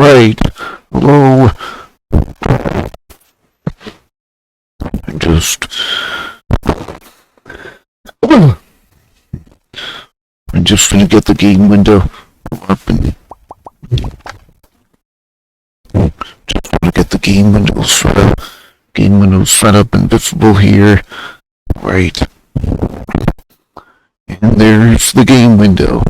Right. Hello. I'm just gonna get the game window up and just wanna get the game window set up and visible here. Right. And there's the game window.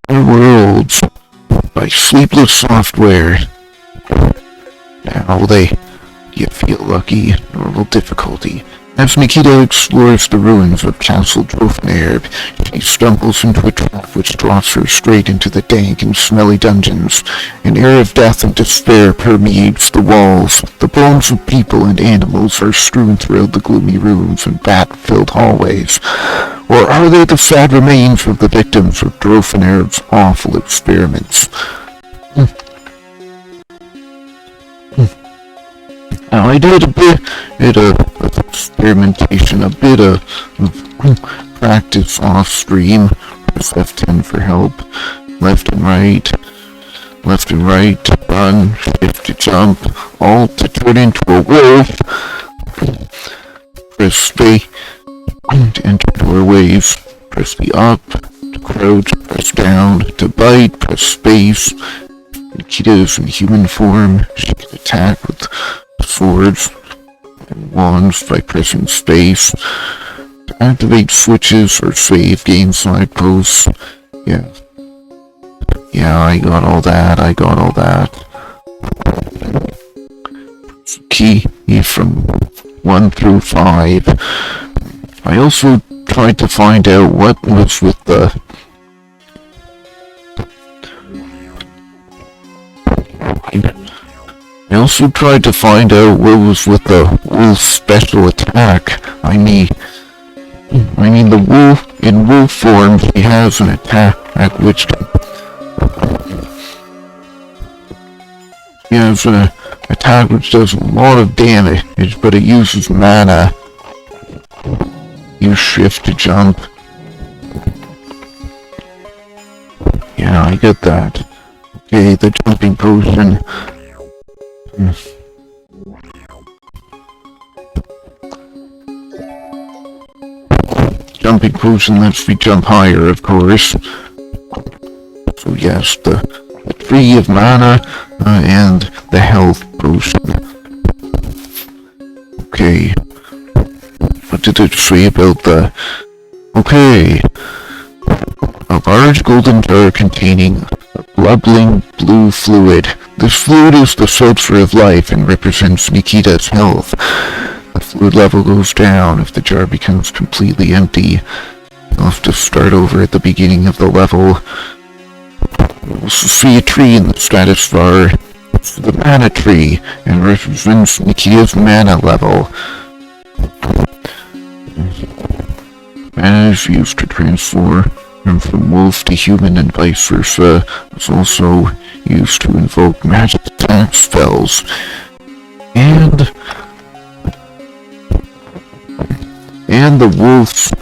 Worlds by Sleepless Software. Now you feel lucky, normal difficulty. As Nikita explores the ruins of Castle Drofnerb, she stumbles into a trap which drops her straight into the dank and smelly dungeons. An air of death and despair permeates the walls. The bones of people and animals are strewn throughout the gloomy rooms and bat-filled hallways. Or are they the sad remains of the victims of Drofnerb's awful experiments? Now, I did a bit of experimentation, a bit of practice off stream. Press F10 for help. Left and right, to run, shift to jump, alt to turn into a wolf. Press space to enter doorways. Press the up to crouch, press down to bite, press space. Nikita is in human form. She can attack with swords and wands by pressing space. To activate switches or save game side posts. Yeah, I got all that. Key from 1 through 5. I also tried to find out what was with the wolf's special attack. I mean the wolf, in wolf form, he has an attack which does a lot of damage, but it uses mana. Use shift to jump. Yeah, I get that. Okay, the jumping potion. Jumping potion lets me jump higher, of course. So yes, the tree of mana and the health potion. Okay. What did it say about the... Okay. A large golden jar containing a bubbling blue fluid. This fluid is the seltzer of life and represents Nikita's health. The fluid level goes down if the jar becomes completely empty. You'll have to start over at the beginning of the level. You'll also see a tree in the status bar. It's the mana tree and represents Nikita's mana level. Mana is used to transform from wolf to human and vice versa. It's also used to invoke magic attack spells. And the wolf's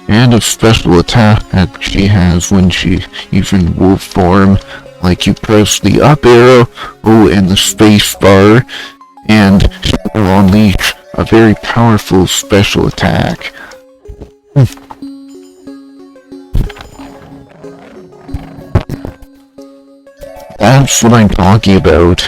and a special attack that she has when she's in wolf form. Like you press the up arrow and the space bar, and she will unleash a very powerful special attack. That's what I'm talking about.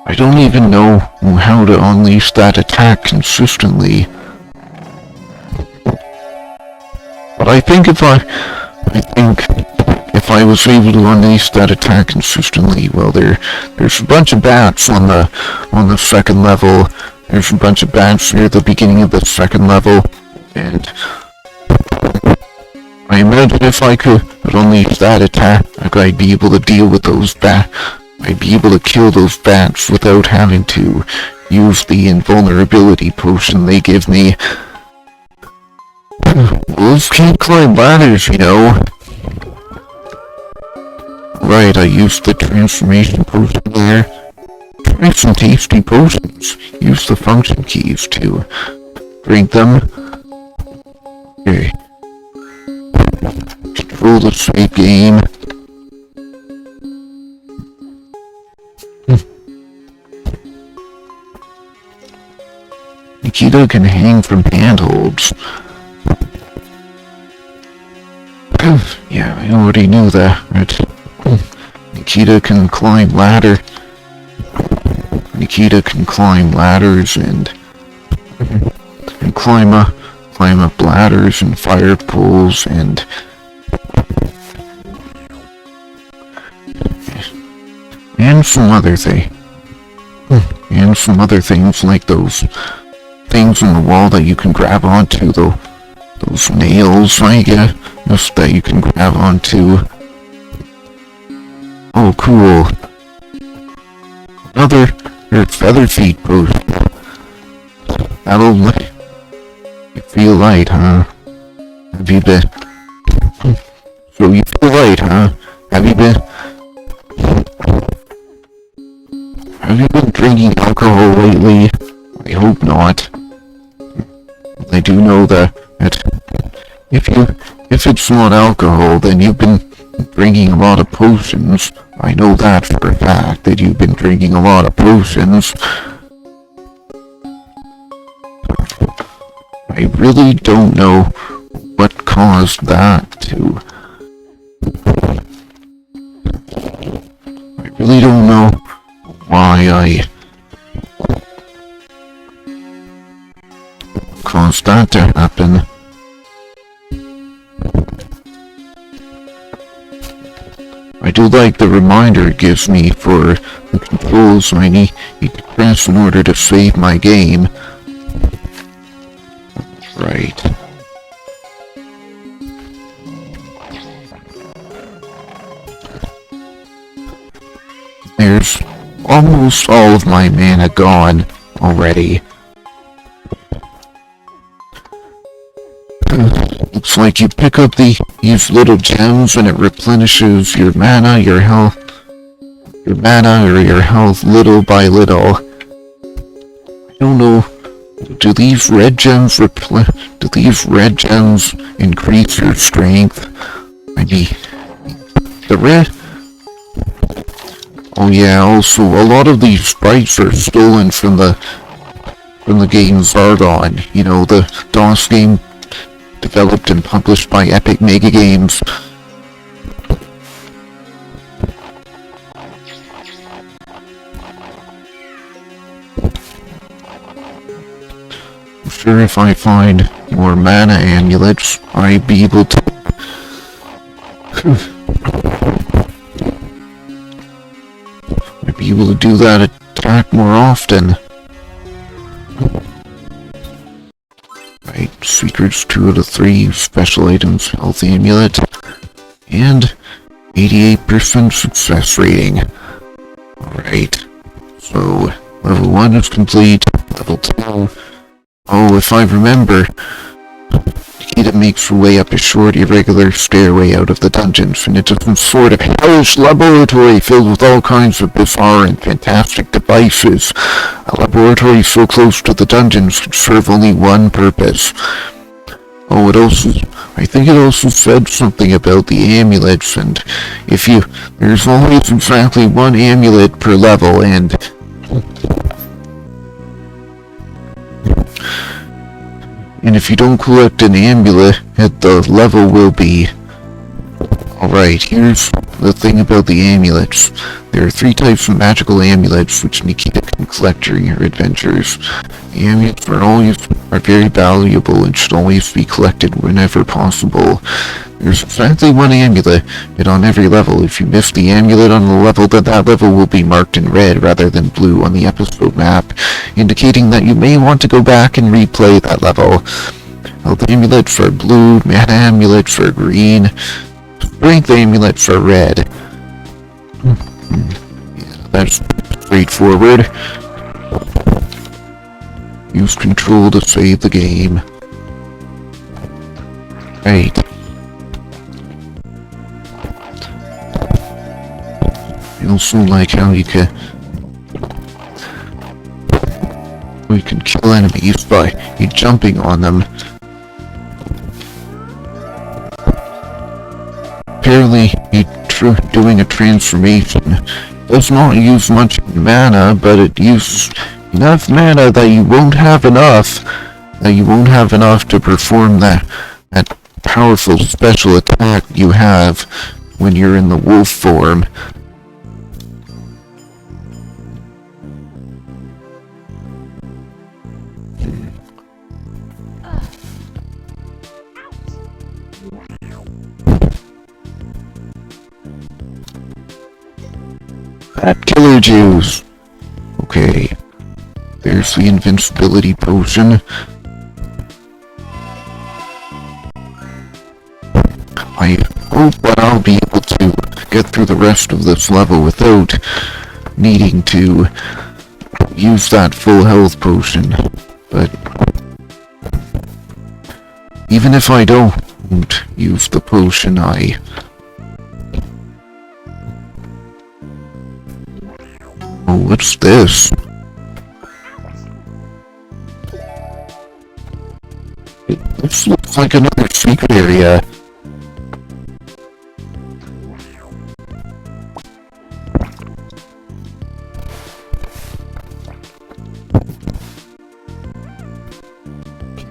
I don't even know how to unleash that attack consistently. But I think if I was able to unleash that attack consistently, well, there's a bunch of bats on the second level. There's a bunch of bats near the beginning of the second level, and I imagine imagine if I could unleash that attack, I'd be able to deal with those bats. I'd be able to kill those bats without having to use the invulnerability potion they give me. Wolves can't climb ladders, you know. Right, I used the transformation potion there. Try some tasty potions. Use the function keys to drink them. Okay. Control the save game. Nikita can hang from handholds. Yeah, I already knew that. Nikita can climb ladder. Nikita can climb ladders and climb up ladders and fire poles and some other things like those things on the wall that you can grab onto, those nails, I guess, that you can grab onto. Oh, cool. Another feather feet potion. That'll make you feel light, huh? Have you been... So you feel light, huh? Have you been drinking alcohol lately? I hope not. I do know that if it's not alcohol, then you've been drinking a lot of potions. I know that for a fact, that you've been drinking a lot of potions. I really don't know what caused that to... I really don't know why I caused that to happen. I do like the reminder it gives me for the controls I need to press in order to save my game. Right. There's almost all of my mana gone already. Looks like you pick up these little gems and it replenishes your mana, your health little by little. I don't know, do these red gems increase your strength? I mean, the red... Oh yeah, also, a lot of these sprites are stolen from the game Zargon. You know, the DOS game developed and published by Epic Mega Games. I'm sure if I find more mana amulets, I'd be able to... I'd be able to do that attack more often. Right, secrets 2 out of 3, special items, health amulet, and 88% success rating. Alright, so level 1 is complete, level 2, oh, if I remember, Nikita makes her way up a short, irregular stairway out of the dungeons and into some sort of hellish laboratory filled with all kinds of bizarre and fantastic devices. A laboratory so close to the dungeons could serve only one purpose. Oh, I think it also said something about the amulets, and there's always exactly one amulet per level, and if you don't collect an amulet, the level will be... Alright, here's the thing about the amulets. There are 3 types of magical amulets which Nikita can collect during her adventures. The amulets are very valuable and should always be collected whenever possible. There's exactly one amulet on every level. If you miss the amulet on the level, then that level will be marked in red rather than blue on the episode map, indicating that you may want to go back and replay that level. Health amulet for blue, mana amulet for green, strength amulet for red. Yeah, that's straightforward. Use control to save the game. Right. I also like how we can kill enemies by jumping on them. Apparently, doing a transformation does not use much mana, but it uses enough mana that you won't have enough to perform that powerful special attack you have when you're in the wolf form. That killer juice. Okay. There's the invincibility potion. I hope that I'll be able to get through the rest of this level without needing to use that full health potion. But even if I don't use the potion, Oh, what's this? This looks like another secret area.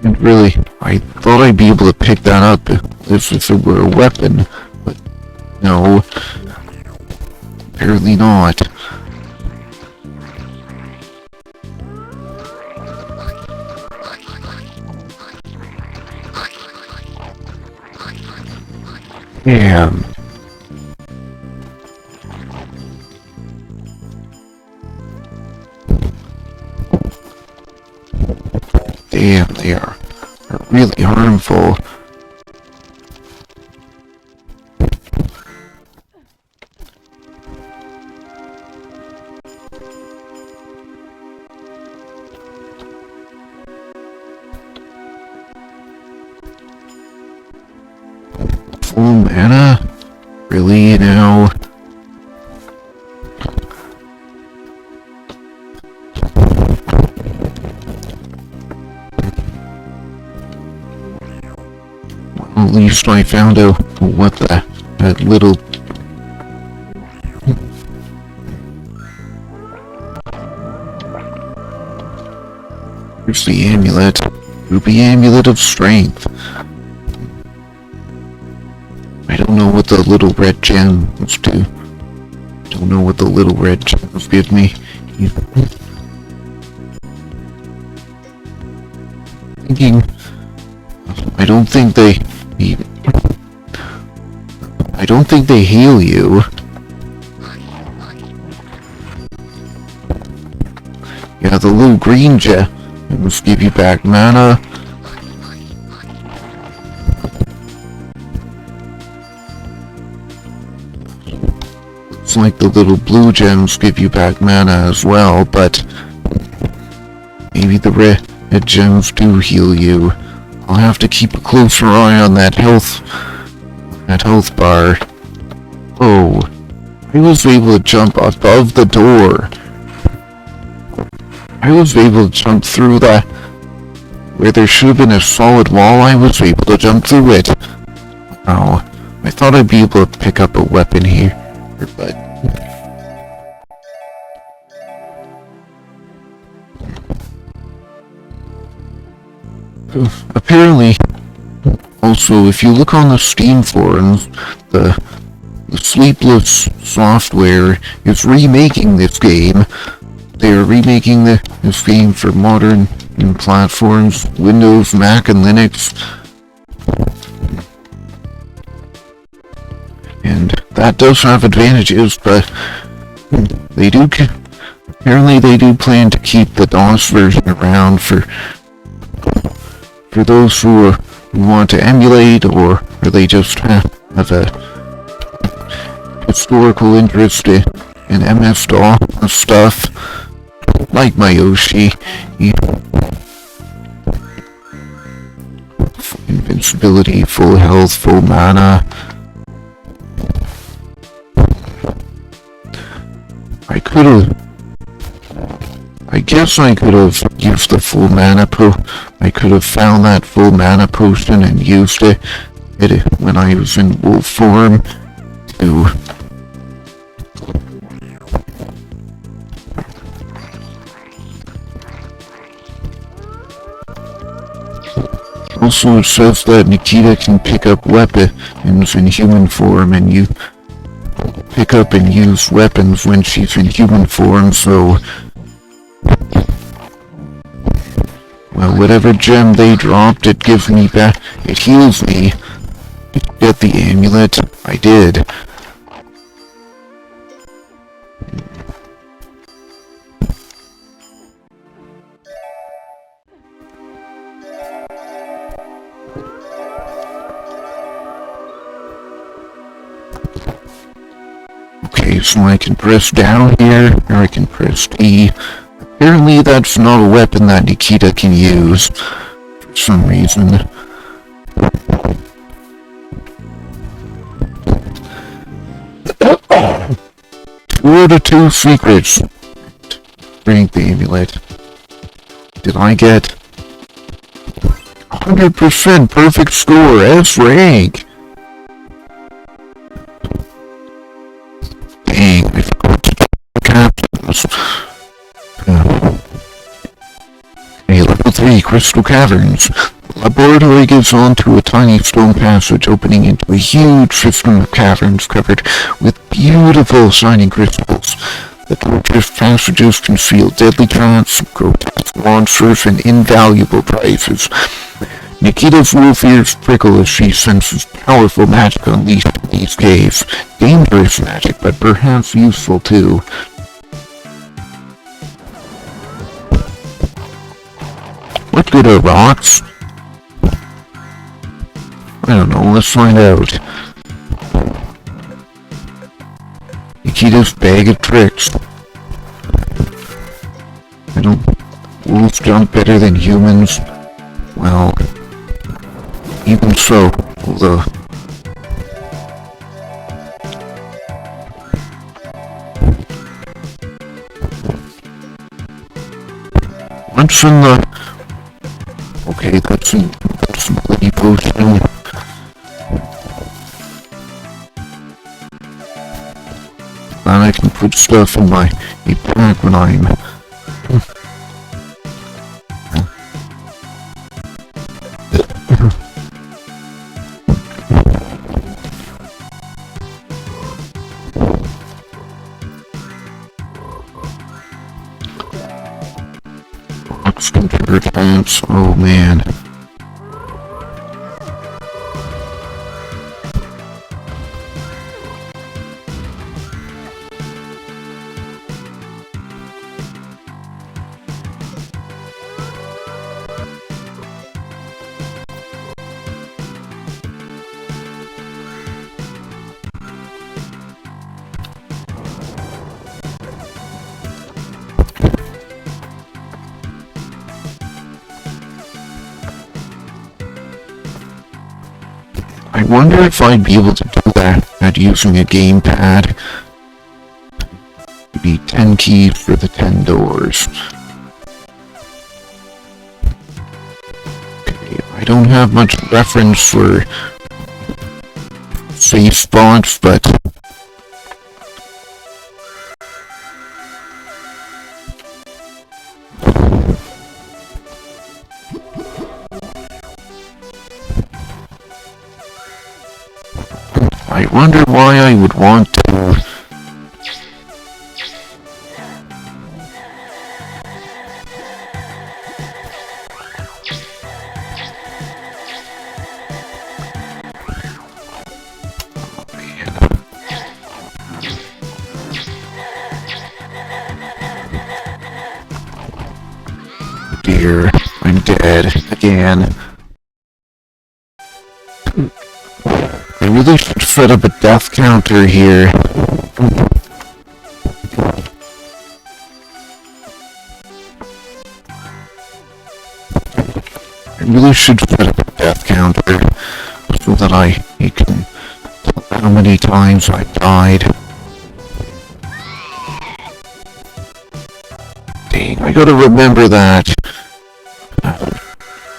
And really, I thought I'd be able to pick that up if it were a weapon, but no, apparently not. Damn. Damn, they are really harmful. Full mana? Really, now? Well, at least I found out what that little... Here's the amulet. Ruby Amulet of Strength. I don't know what the little red gems do. Don't know what the little red gems give me. Thinking, I don't think they heal you. Yeah, the little green gems give you back mana. It's like the little blue gems give you back mana as well, but maybe the red gems do heal you. I'll have to keep a closer eye on that health bar. Oh, I was able to jump above the door. I was able to jump through that. Where there should have been a solid wall, I was able to jump through it. Oh, I thought I'd be able to pick up a weapon here, but... Apparently, also, if you look on the Steam forums, the Sleepless Software is remaking this game. They are remaking this game for modern platforms, Windows, Mac, and Linux. And that does have advantages, but apparently they do plan to keep the DOS version around for for those who want to emulate, or they just have a historical interest in MS-DOS stuff, like my Yoshi. Invincibility, full health, full mana. I guess I could have used the full mana I could have found that full mana potion and used it when I was in wolf form to also, it says that Nikita can pick up weapons in human form, and you pick up and use weapons when she's in human form, so... Well, whatever gem they dropped, it gives me back... It heals me. Get the amulet. I did. Okay, so I can press down here, or I can press E. Apparently that's not a weapon that Nikita can use, for some reason. 2 out of 2 secrets. Bring the amulet. Did I get 100% perfect score, S rank? Dang, I forgot to check the captions. Okay, level 3, Crystal Caverns. The laboratory gives on to a tiny stone passage opening into a huge system of caverns covered with beautiful shining crystals. The tortuous passages conceal deadly traps, grotesque monsters, and invaluable prizes. Nikita's wolf ears prickle as she senses powerful magic unleashed in these caves. Dangerous magic, but perhaps useful too. What good are rocks? I don't know, let's find out. Nikita's bag of tricks. Wolves jump better than humans. Well, even so, although... Once in the... Okay, that's a bloody potion. And I can put stuff in my pack when I'm... Computer tabs, oh man. I wonder if I'd be able to do that using a gamepad. Maybe 10 keys for the 10 doors. Okay, I don't have much reference for safe spots, but... I wonder why I would want to... Dear, I'm dead again. really should set up a death counter here. I really should set up a death counter so that I can tell how many times I died. Dang, I gotta remember that.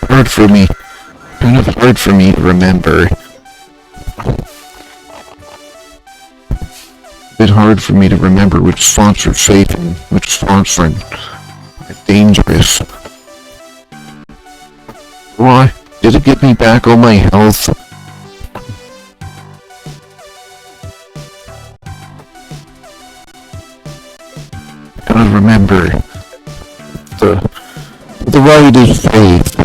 Hard for me. Kind of hard for me to remember. A bit hard for me to remember which spots are safe and which spots are dangerous. Why? Did it give me back all my health? I gotta remember. The ride is safe.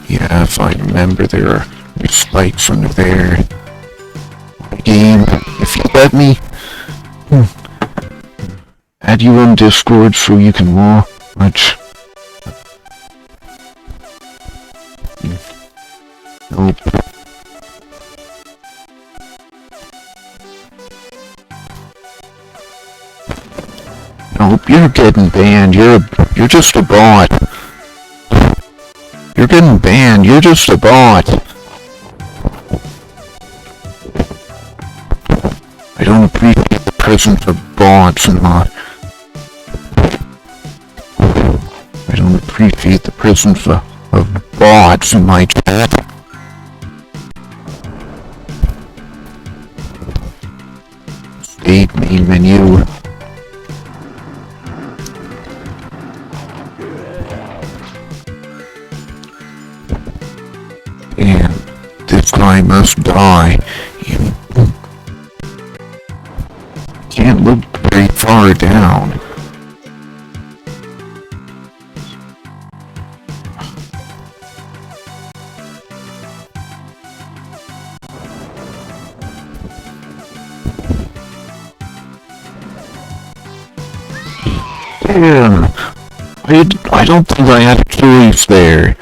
Yeah, if I remember, there are spikes under there. Game, if you let me add you on Discord so you can watch. Nope. Nope, you're getting banned. You're just a bot. You're getting banned. You're just a bot. I don't appreciate the presence of bots in my... I don't appreciate the presence of bots in my chat. Save main menu. And this guy must die. You can't look very far down. Damn. I don't think I had a choice there.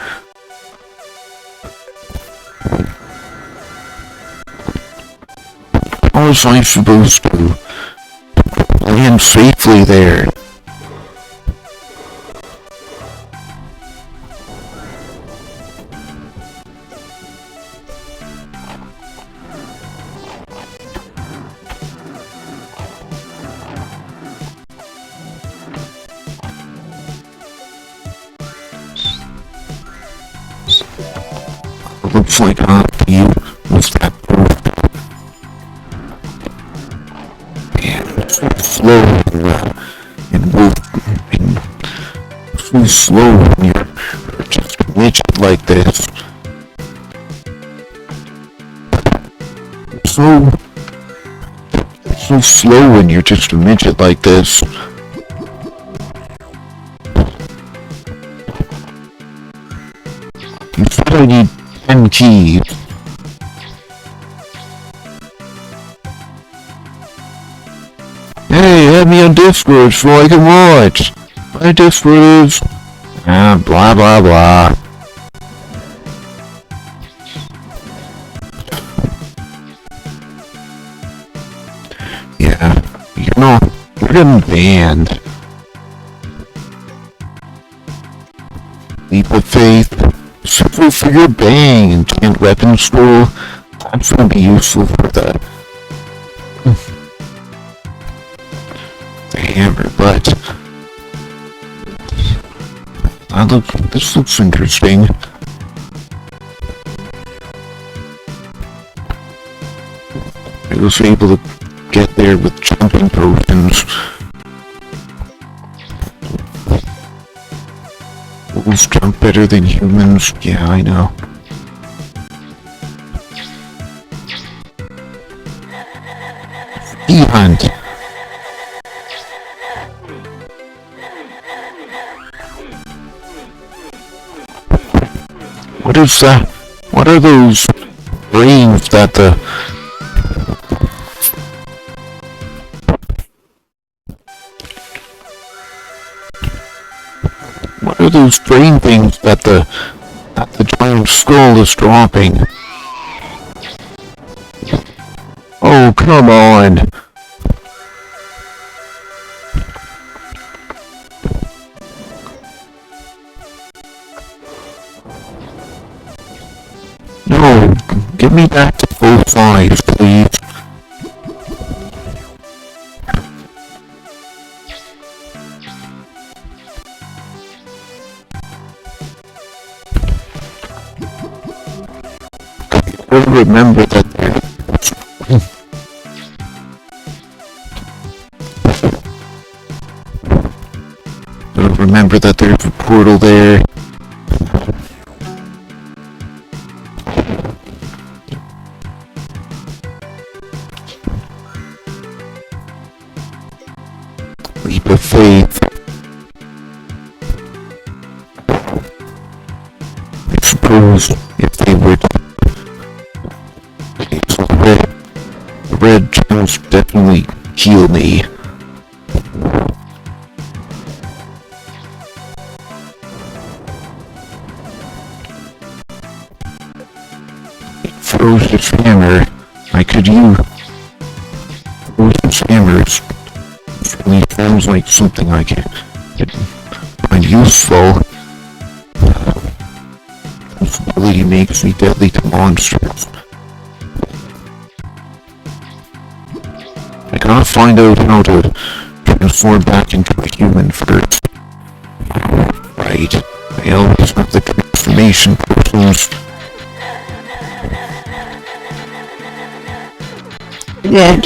How was I supposed to land safely there? Looks like you was that slow and so slow when you're just a midget like this. So slow when you're just a midget like this. You said I need 10 keys. Hey, add me on Discord so I can watch. My Discord is... blah blah blah. Yeah, you're getting banned. Leap of Faith. Simple for your bang. Enchant weapon school. That's gonna be useful for the hammer, but this looks interesting. I was able to get there with jumping potions. Wolves jump better than humans. Yeah, I know. E-hunt. What is that? What are those brains that the... What are those drain things that the giant skull is dropping. Oh, come on! No, get me back to full size, please. Remember that remember that there's a portal there. Leap of faith. I suppose if they were to the red gems definitely heal me. Frozen hammer. I could use Frozen hammers. It really sounds like something I could find useful. This ability makes me deadly to monsters. I gotta find out how to transform back into a human first. Right. I always have the transformation potions. Yeah.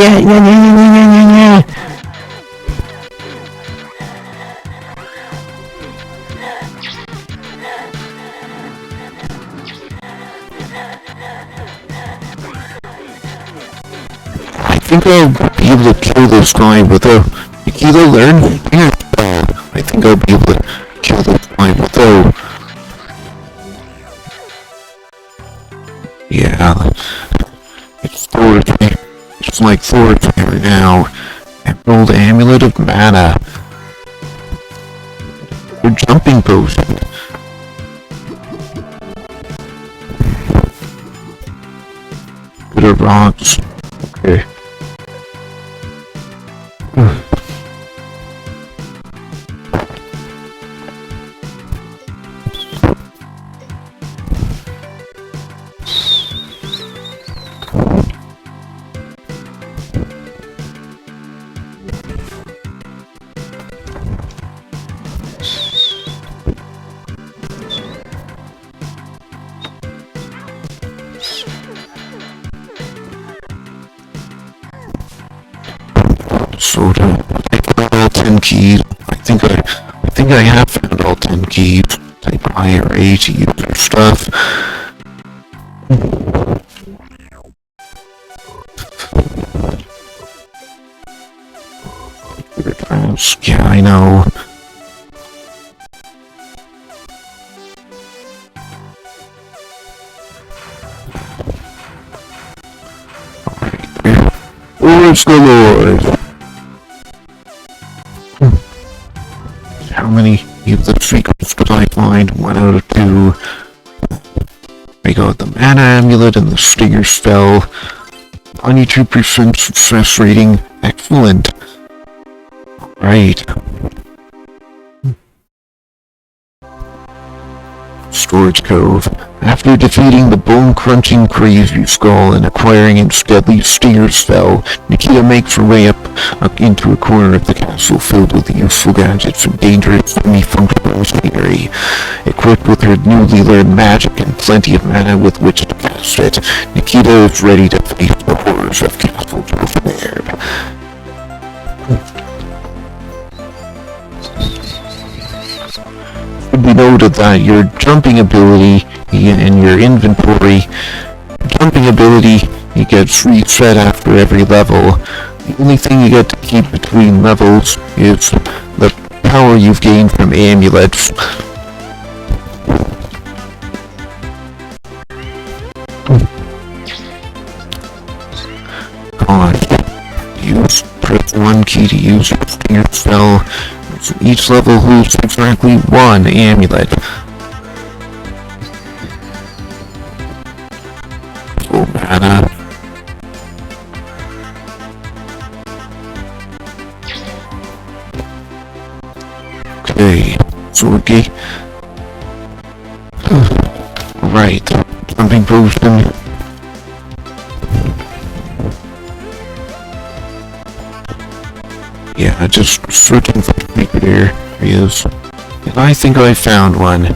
I think I'll be able to kill this guy without Nikita learn. I think I'll be able to kill this guy without. Yeah. It's Thor's. It's like Thor's hammer now. Emerald Amulet of Mana. Or jumping potion. Bit of rocks. Okay. Sort of. I found all 10 keys. I think I have found all 10 keys. Type I or A to use their stuff. Yeah, I know. Where's the Lord? How many of the secrets did I find? 1 out of 2. I got the Mana Amulet and the Stinger Spell. 92% success rating. Excellent. Right. Storage Cove. After defeating the bone-crunching Crazy Skull and acquiring its deadly Stinger Spell, Nikita makes her way up into a corner of the castle filled with useful gadgets and dangerous semi-functional machinery. Equipped with her newly learned magic and plenty of mana with which to cast it, Nikita is ready to face the horrors of Castle Jorphanaird. It should be noted that your jumping ability in your inventory, it gets reset after every level. The only thing you get to keep between levels is the power you've gained from amulets. Press 1 key to use your Stinger Spell. So each level holds exactly one amulet. Oh, mana. Okay, sword gate. Right, jumping potion. Yeah, just searching for secret areas. And I think I found one.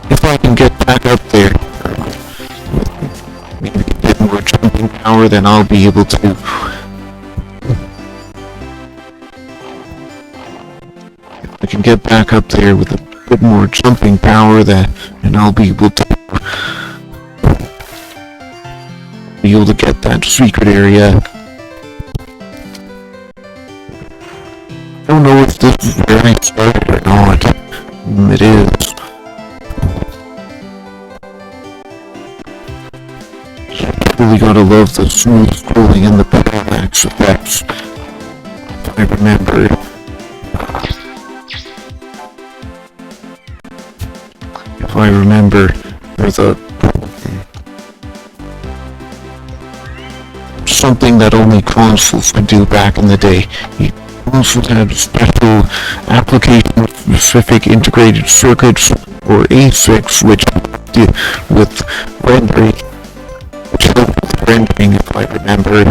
If I can get back up there, maybe a bit more jumping power, then I'll be able to. If I can get back up there with a bit more jumping power, then I'll be able to get that secret area. I don't know if this is where I started or not. It is. Really gotta love the smooth scrolling and the parallax effects. If I remember. There's something that only consoles could do back in the day. Consoles had special application-specific integrated circuits, or ASICs, which did with rendering, if I remember.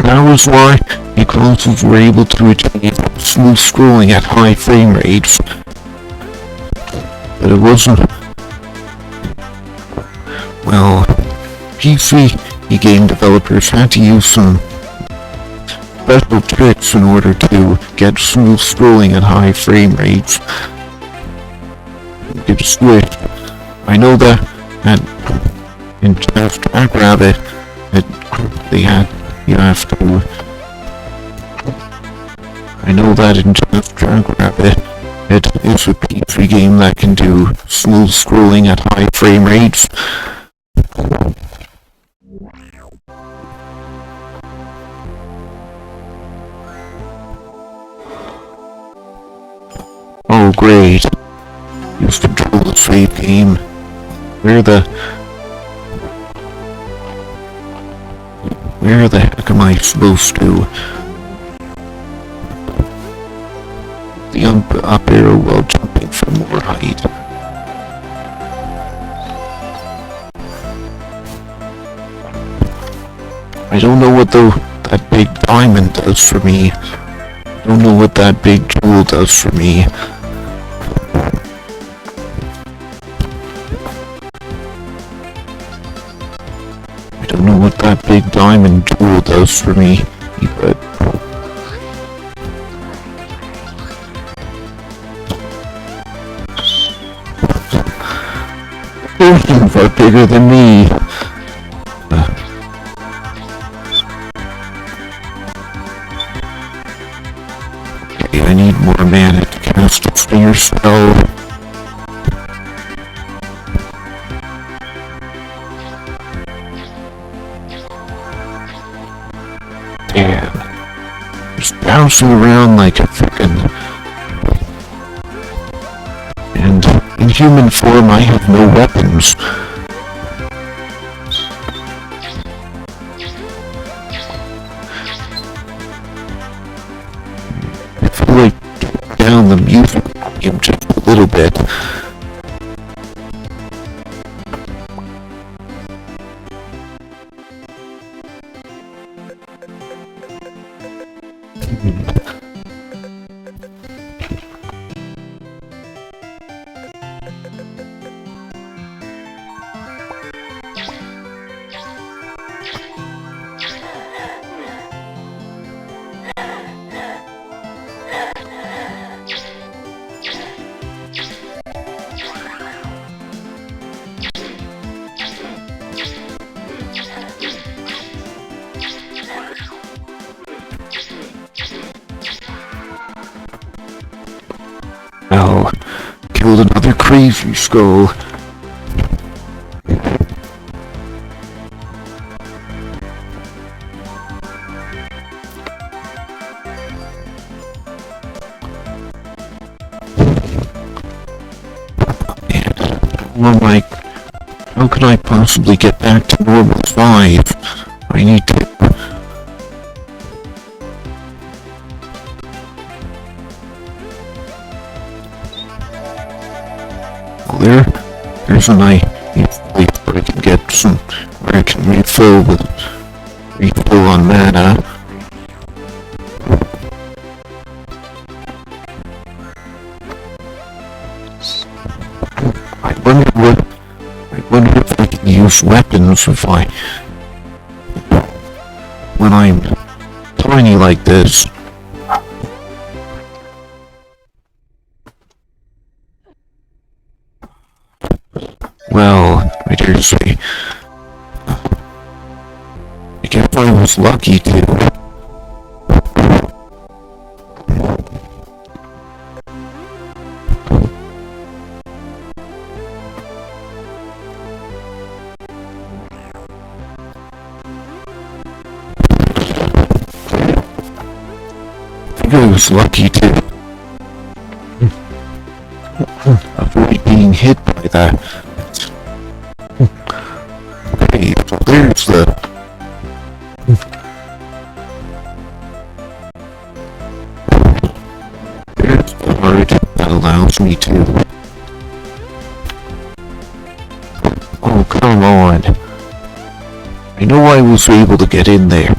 That was why the consoles were able to achieve smooth scrolling at high frame rates. But it wasn't. Well, PC game developers had to use some special tricks in order to get smooth scrolling at high frame rates. You could switch. I know that in TaskRabbit, I know that in TaskRabbit, it is a PC game that can do smooth scrolling at high frame rates. Oh great. Use control the save game. Where the heck am I supposed to? The up arrow while jumping for more height. I don't know what that big diamond does for me. I don't know what that big jewel does for me. I don't know what that big diamond jewel does for me, but potions are bigger than me. Okay, I need more mana to cast a stinger spell. Damn. Just bouncing around like a frickin'. And in human form, I have no weapons. I feel like turning down the music volume just a little bit. Well, killed another crazy skull. Well, like, how can I possibly get back to normal 5? I need to... Well, there's a nice place where I can get some, where I can refill on mana. I wonder if I can use weapons when I'm tiny like this. Well, I dare say, I guess I was lucky to. I was lucky to avoid being hit by that. Okay, so there's the word that allows me to. Oh, come on. I know I was able to get in there.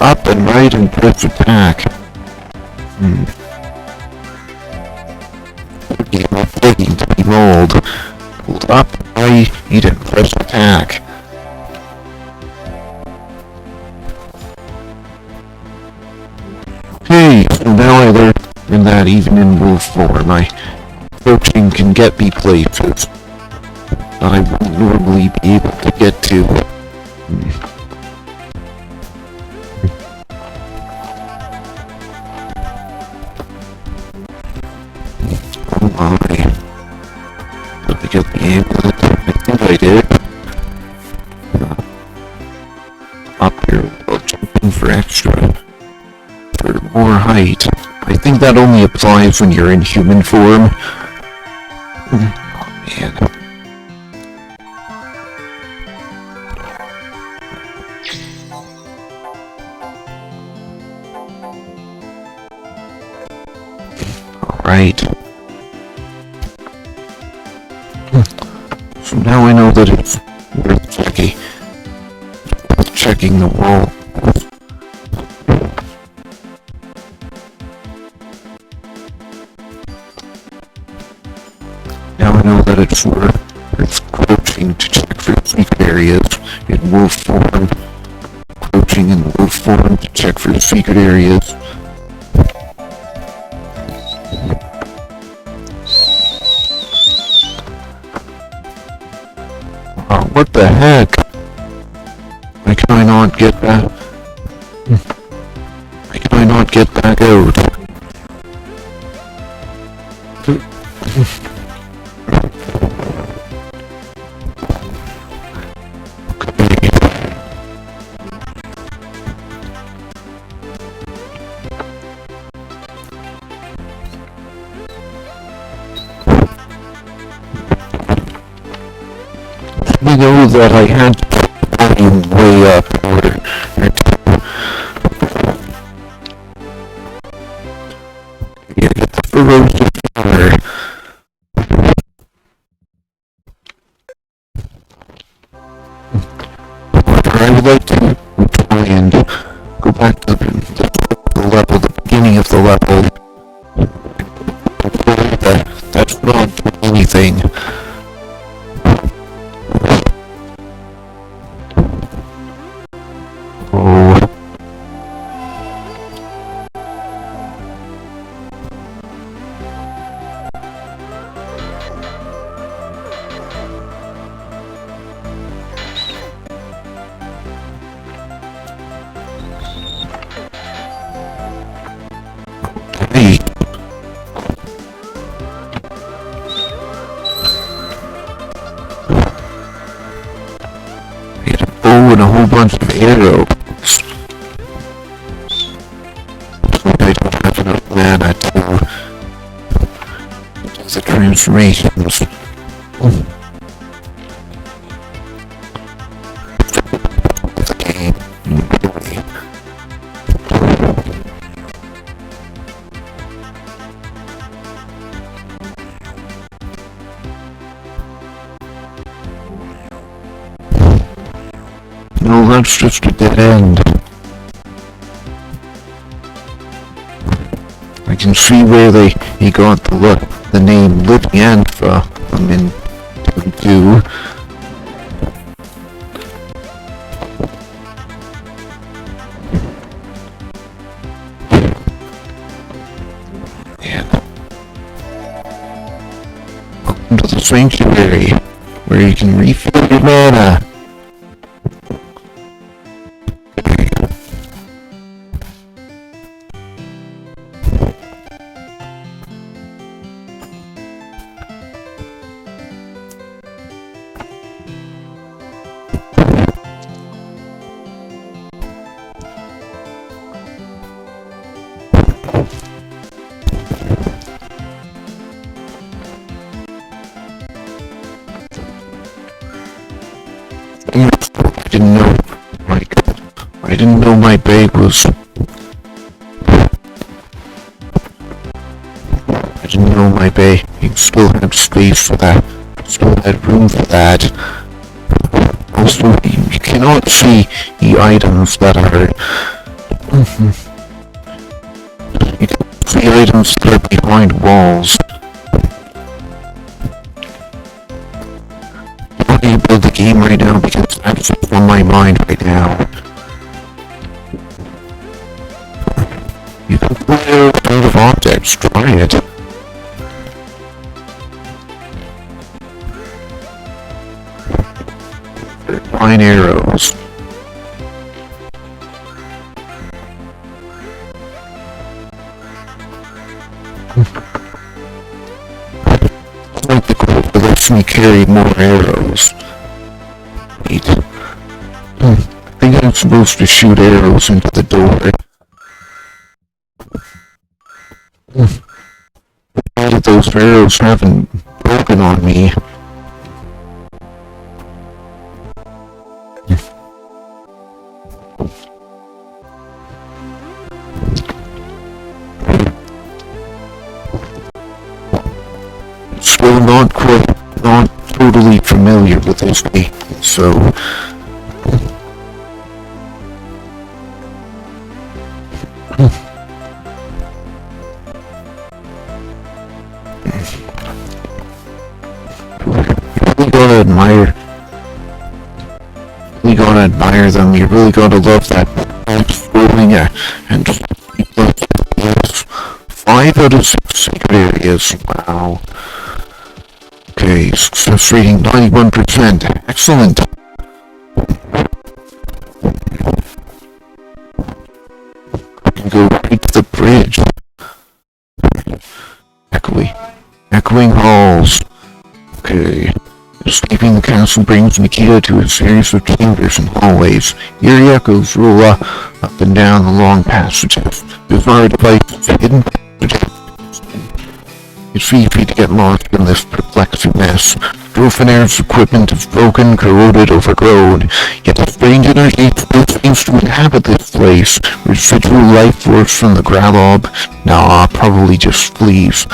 Up and right and press attack. Okay, I'm begging to be rolled. Hold up, right, and press attack. Okay, so now I learned that even in wolf form, my approaching can get me places that I wouldn't normally be able to get to. Get the amulet. I think I did. Up here while jumping for more height. I think that only applies when you're in human form. Oh man. Alright. So now I know that it's worth checking the wall. Now I know that it's worth crouching to check for secret areas in wolf form. Crouching in wolf form to check for secret areas. What the heck? Why can I not get back? Why can I not get back out? I know that I had to put the volume way up in order to get the ferocious fire. However, I would like to try and go back to the level, the beginning of the level. That's not anything. bunch of arrows. I don't have enough mana to do the transformations. The game, really. No, that's just a dead end. I can see where he got the name Lithian from. I'm in 2. And welcome to the sanctuary, where you can refill your mana. I didn't know my bag was. I didn't know my bag still had space for that. Still had room for that. Also, you cannot see the items that are. You can see items that are behind walls. I'm not going to build the game right now because that's just on my mind right now. You can play out of objects, try it. Fine arrows. Like the quote that lets me carry more arrows. Wait. I think I'm supposed to shoot arrows into the door. All of those arrows haven't broken on me. Still not totally familiar with this game, so you really gotta admire them. You really gotta love that scrolling and just keep those 5 out of 6 secret areas. Wow. Okay, success rating 91%. Excellent. I can go right to the bridge. Echoing halls. Okay. Escaping the castle brings Nikita to a series of chambers and hallways. Eerie echoes roll up and down the long passages. Bizarre devices, hidden passages. It's easy to get lost in this perplexing mess. Drofanair's equipment is broken, corroded, overgrown. Yet a strange energy still seems to inhabit this place. Residual life force from the Gralob? Nah, probably just fleas.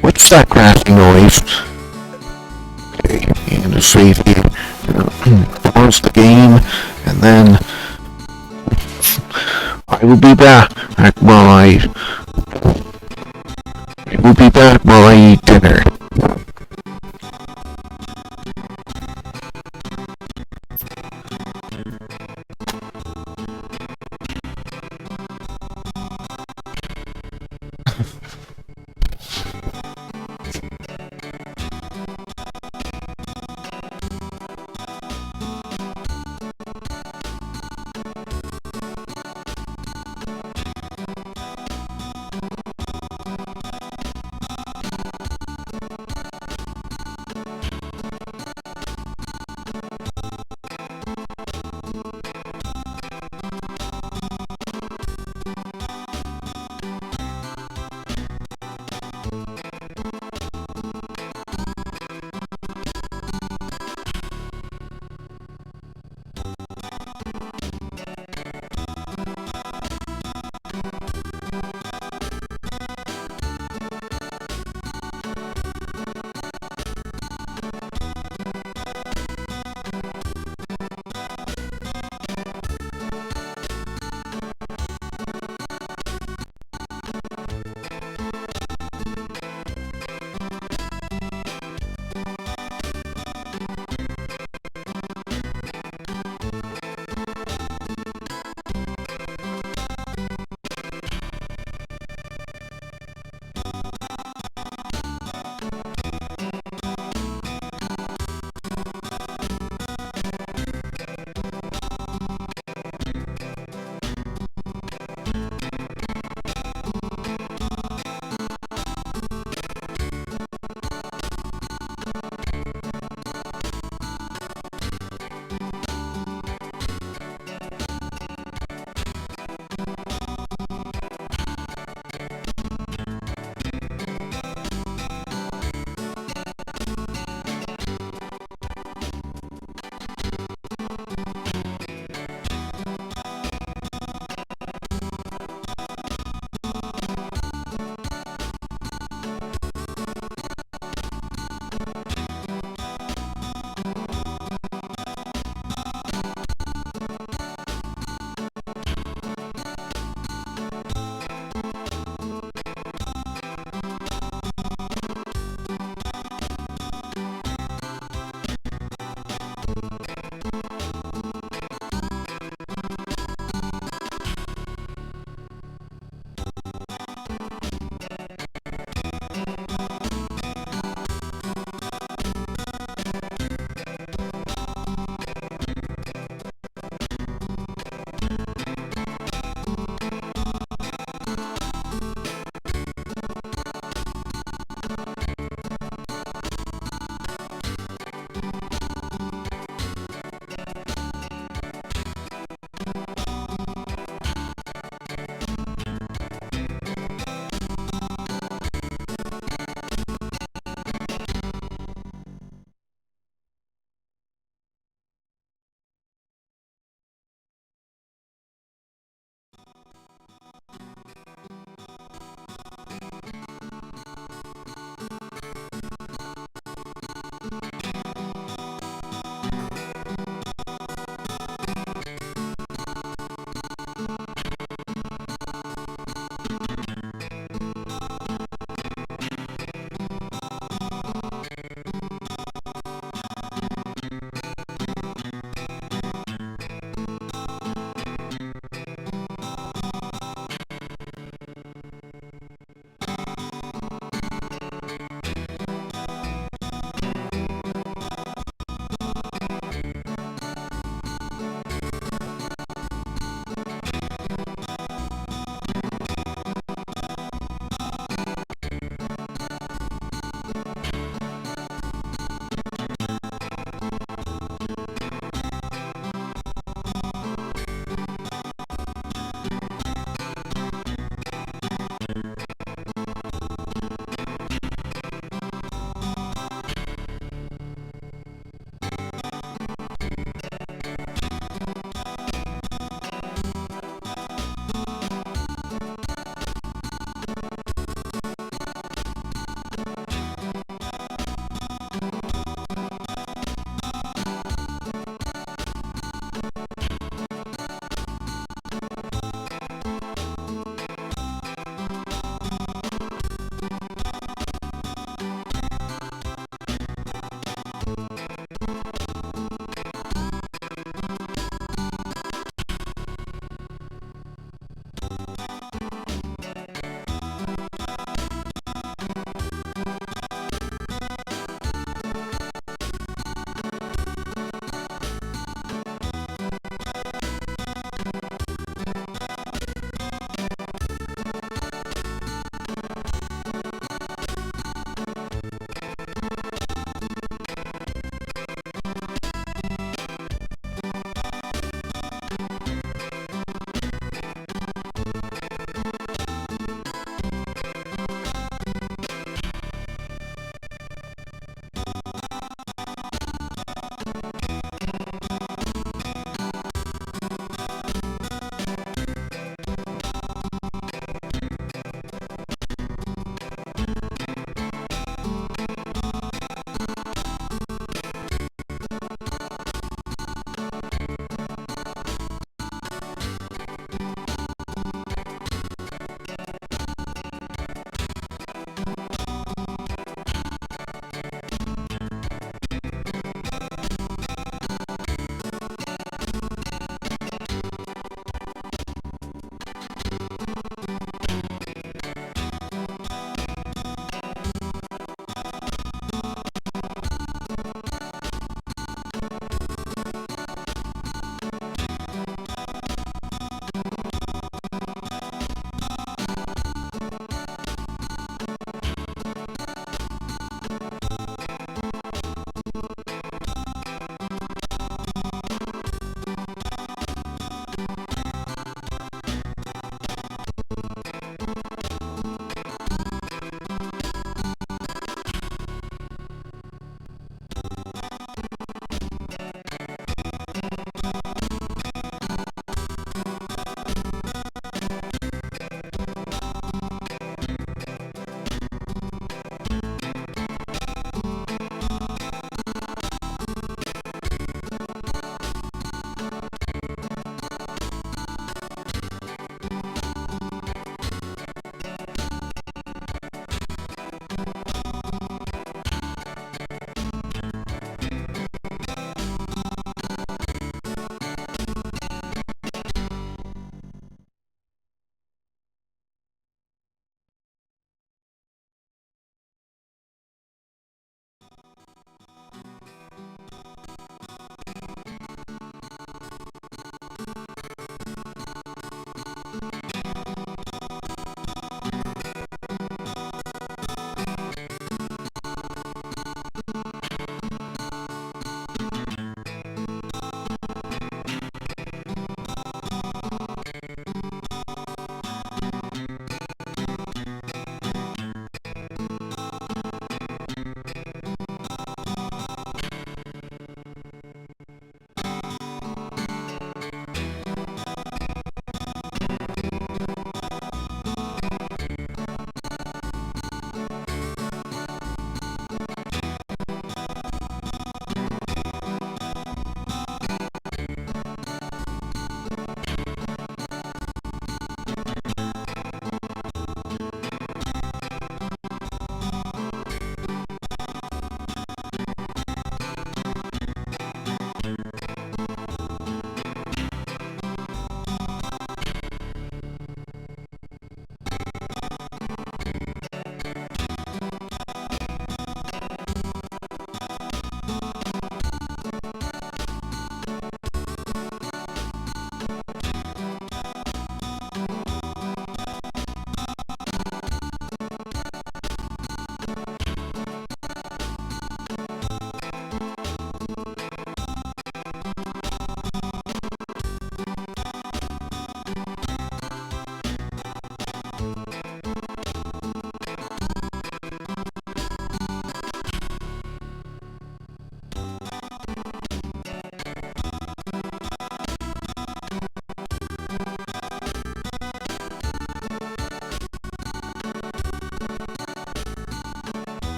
What's that crashing noise? Okay, and a save here. Pause the game, and then I will be back while I eat dinner.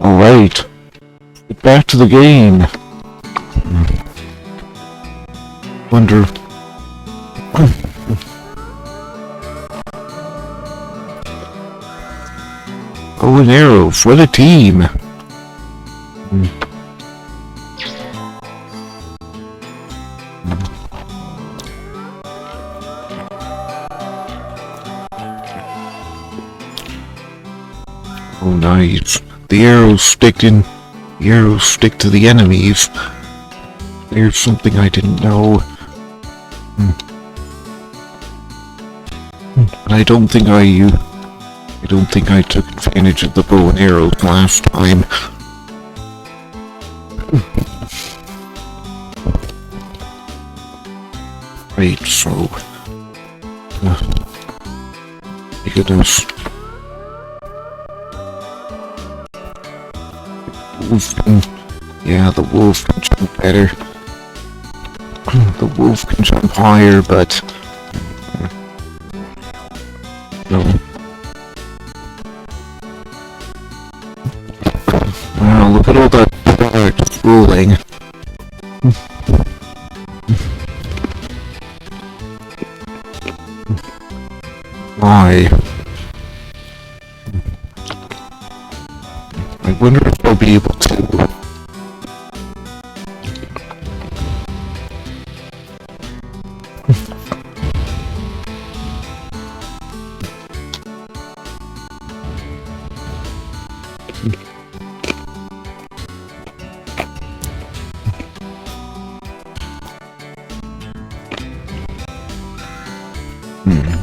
Alright, get back to the game. Wonder... Oh, an arrow for the team. Oh, nice. The arrows stick to the enemies. There's something I didn't know. But I don't think I took advantage of the bow and arrows last time. Right, so... look at this. Yeah, the wolf can jump better. The wolf can jump higher, but... no. Wow, look at all that product rolling. Why? I wonder if I'll be able to...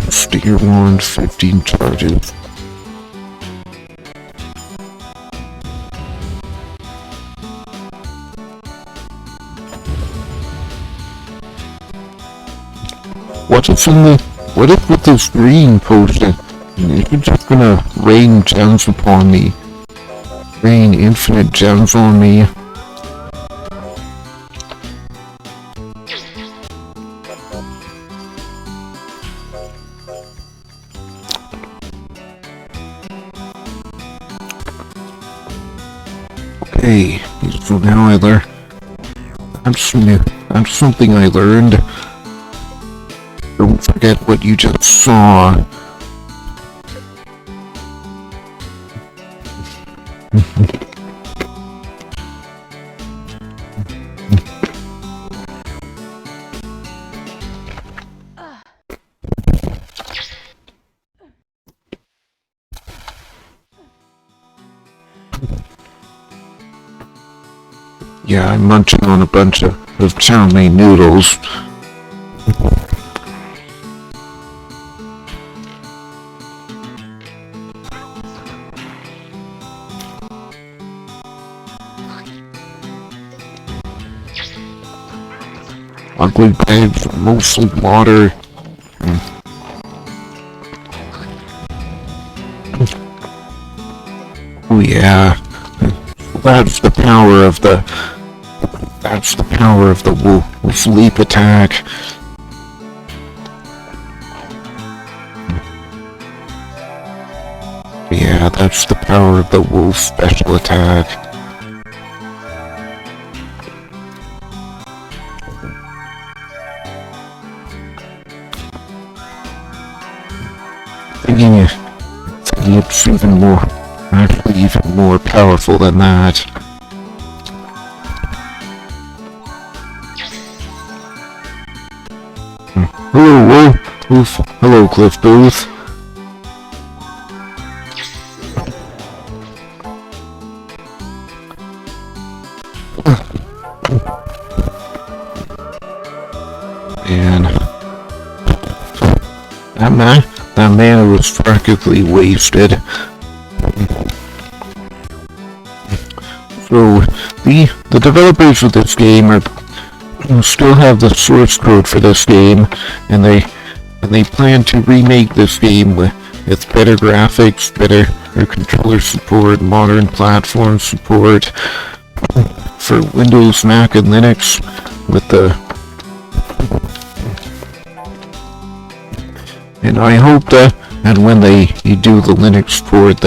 Sticker wand, 15 charges. What if with this green potion, you're just gonna rain gems upon me? Rain infinite gems on me? Okay, so now I learn. That's something I learned. Don't forget what you just saw. Yeah, I'm munching on a bunch of chow mein noodles. Ugly bags, mostly water. Oh yeah, that's the power of the wolf leap attack. Yeah, that's the power of the wolf special attack. Thinking it's even more powerful than that. Hello, Wolf. Hello, Cliff Booth. And that mana was practically wasted. So the developers of this game still have the source code for this game, and they plan to remake this game with better graphics, better controller support, modern platform support for Windows, Mac, and Linux with the. And I hope that, and when they do the Linux port,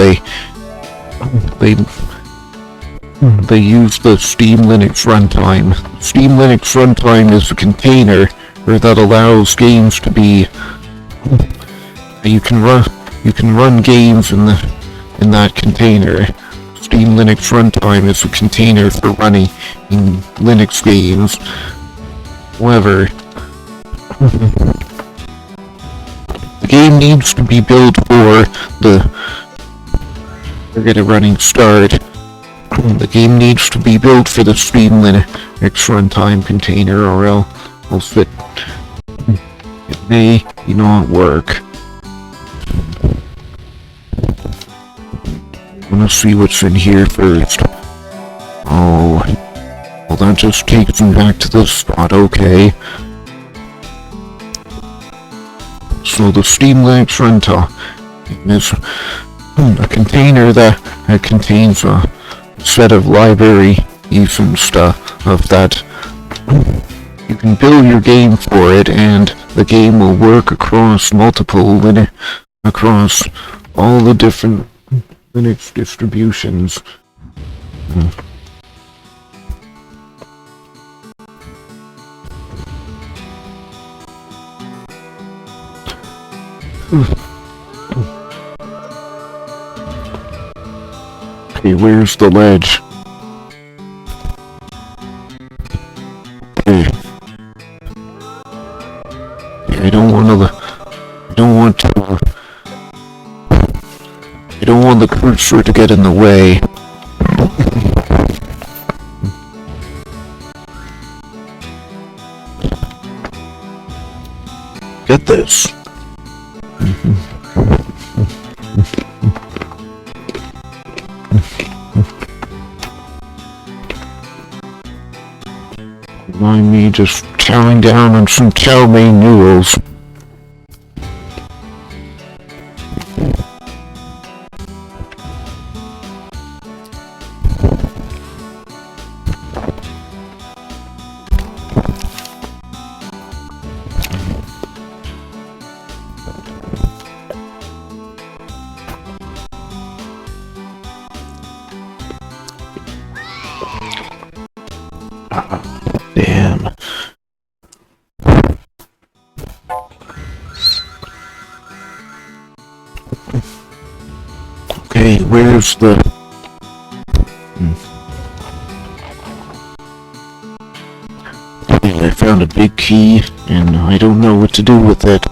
they use the Steam Linux runtime. Steam Linux runtime is a container that allows games to be. You can run games in that container. Steam Linux runtime is a container for running in Linux games. However, the game needs to be built for get a running start. The game needs to be built for the Steam Linux runtime container, or else it may not work. Let's see what's in here first. Oh, well, that just takes me back to this spot. Okay. So the Steam Linux runtime is a container that contains a set of libraries and stuff that you can build your game for it, and the game will work across across all the different Linux distributions. Okay, where's the ledge? Okay. I don't want the cursor to get in the way. Get this. Mind me just chowing down on some chow mein noodles. Damn. Okay, where's the... Okay, I found a big key, and I don't know what to do with it.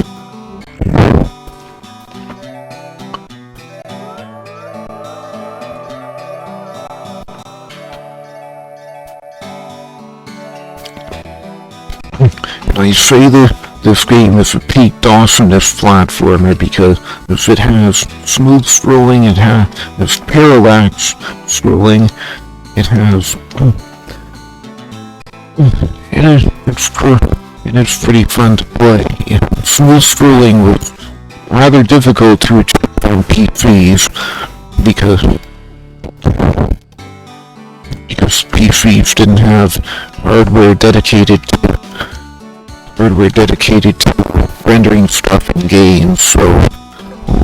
I say this game is a peak Dawsonist platformer because it has smooth scrolling, it has parallax scrolling, it has it's pretty fun to play. Smooth scrolling was rather difficult to achieve on PCs because PCs didn't have hardware dedicated to rendering stuff in games, so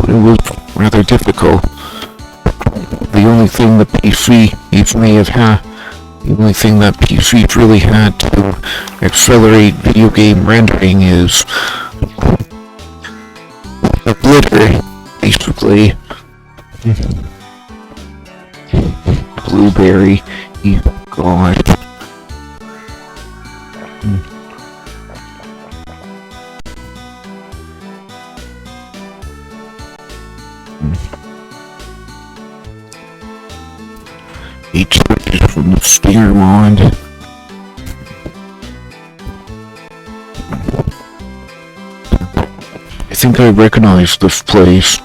it was rather difficult. The only thing that PCs really had to accelerate video game rendering is a blitter, basically. Blueberry, God. He charges from the steer wand. I think I recognize this place.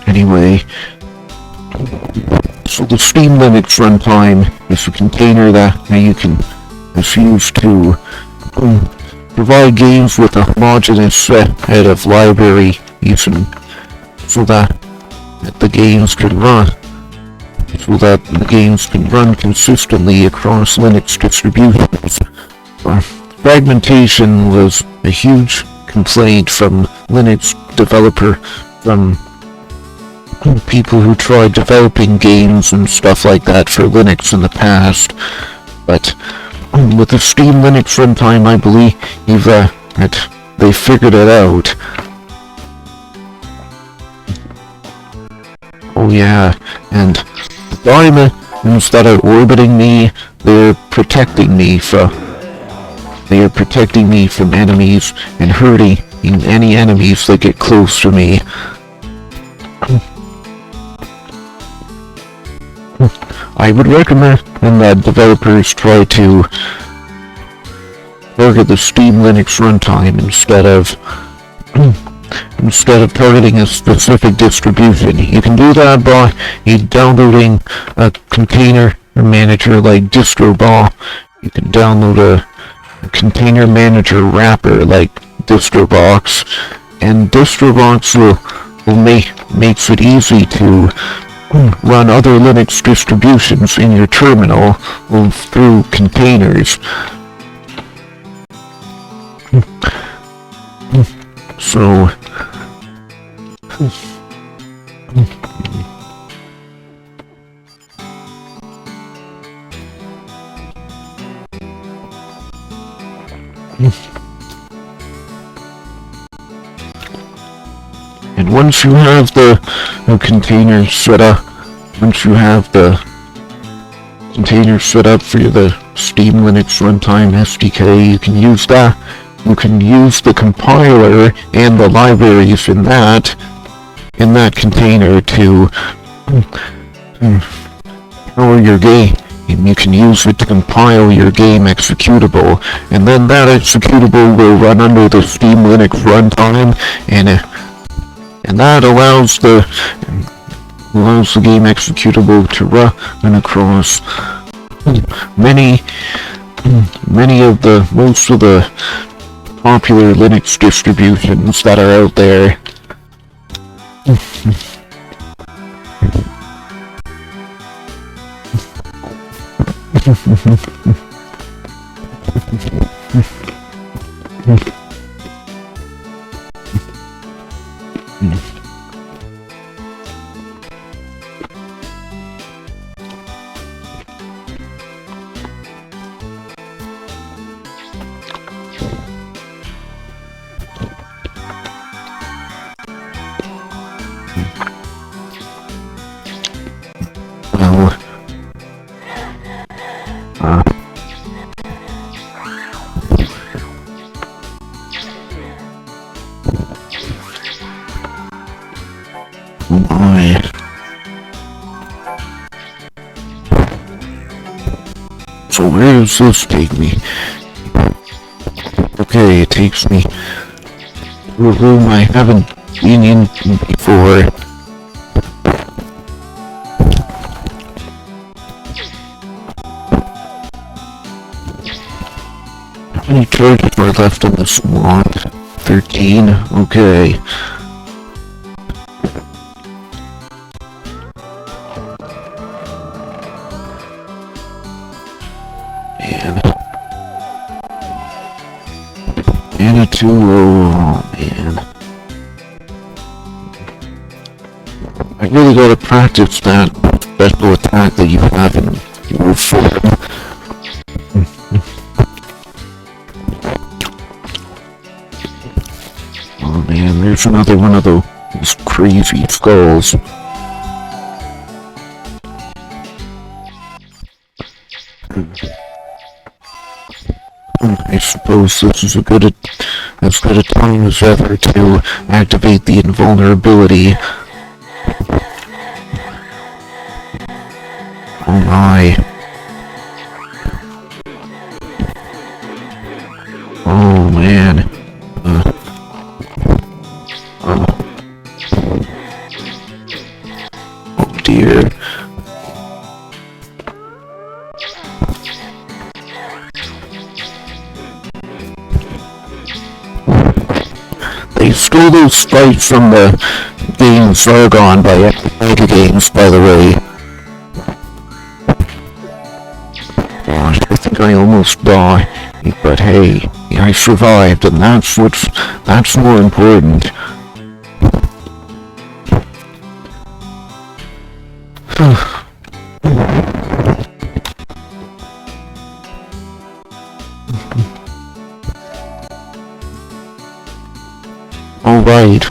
Anyway, so the Steam Linux runtime is a container that is used to provide games with a homogeneous set of library using so that the games can run consistently across Linux distributions. Fragmentation was a huge complaint from Linux developer people who tried developing games and stuff like that for Linux in the past. But with the Steam Linux runtime, I believe that they figured it out. Oh yeah, and the diamonds that are orbiting me, they're protecting me from enemies and hurting any enemies that get close to me. I would recommend that developers try to target the Steam Linux runtime instead of targeting a specific distribution. You can do that by downloading a container manager like DistroBall. You can download a container manager wrapper like DistroBox, and DistroBox makes it easy to run other Linux distributions in your terminal through containers. So and once you have the container set up, for the Steam Linux Runtime SDK, you can use that. You can use the compiler and the libraries in that container to power your game. You can use it to compile your game executable, and then that executable will run under the Steam Linux runtime, and that allows the game executable to run across most of the popular Linux distributions that are out there. So where does this take me? Okay, it takes me to a room I haven't been in before. How many charges are left in this wand? 13? Okay. Mana 2, oh man. I really gotta practice that special attack that you have in your form. Oh man, there's another one of those crazy skulls. I suppose this is as good a time as ever to activate the invulnerability. Oh my. Oh man. Oh dear. They stole those sprites from the game Sargon by Epic Games, by the way. Gosh, I think I almost died, but hey, I survived, and that's more important. Alright.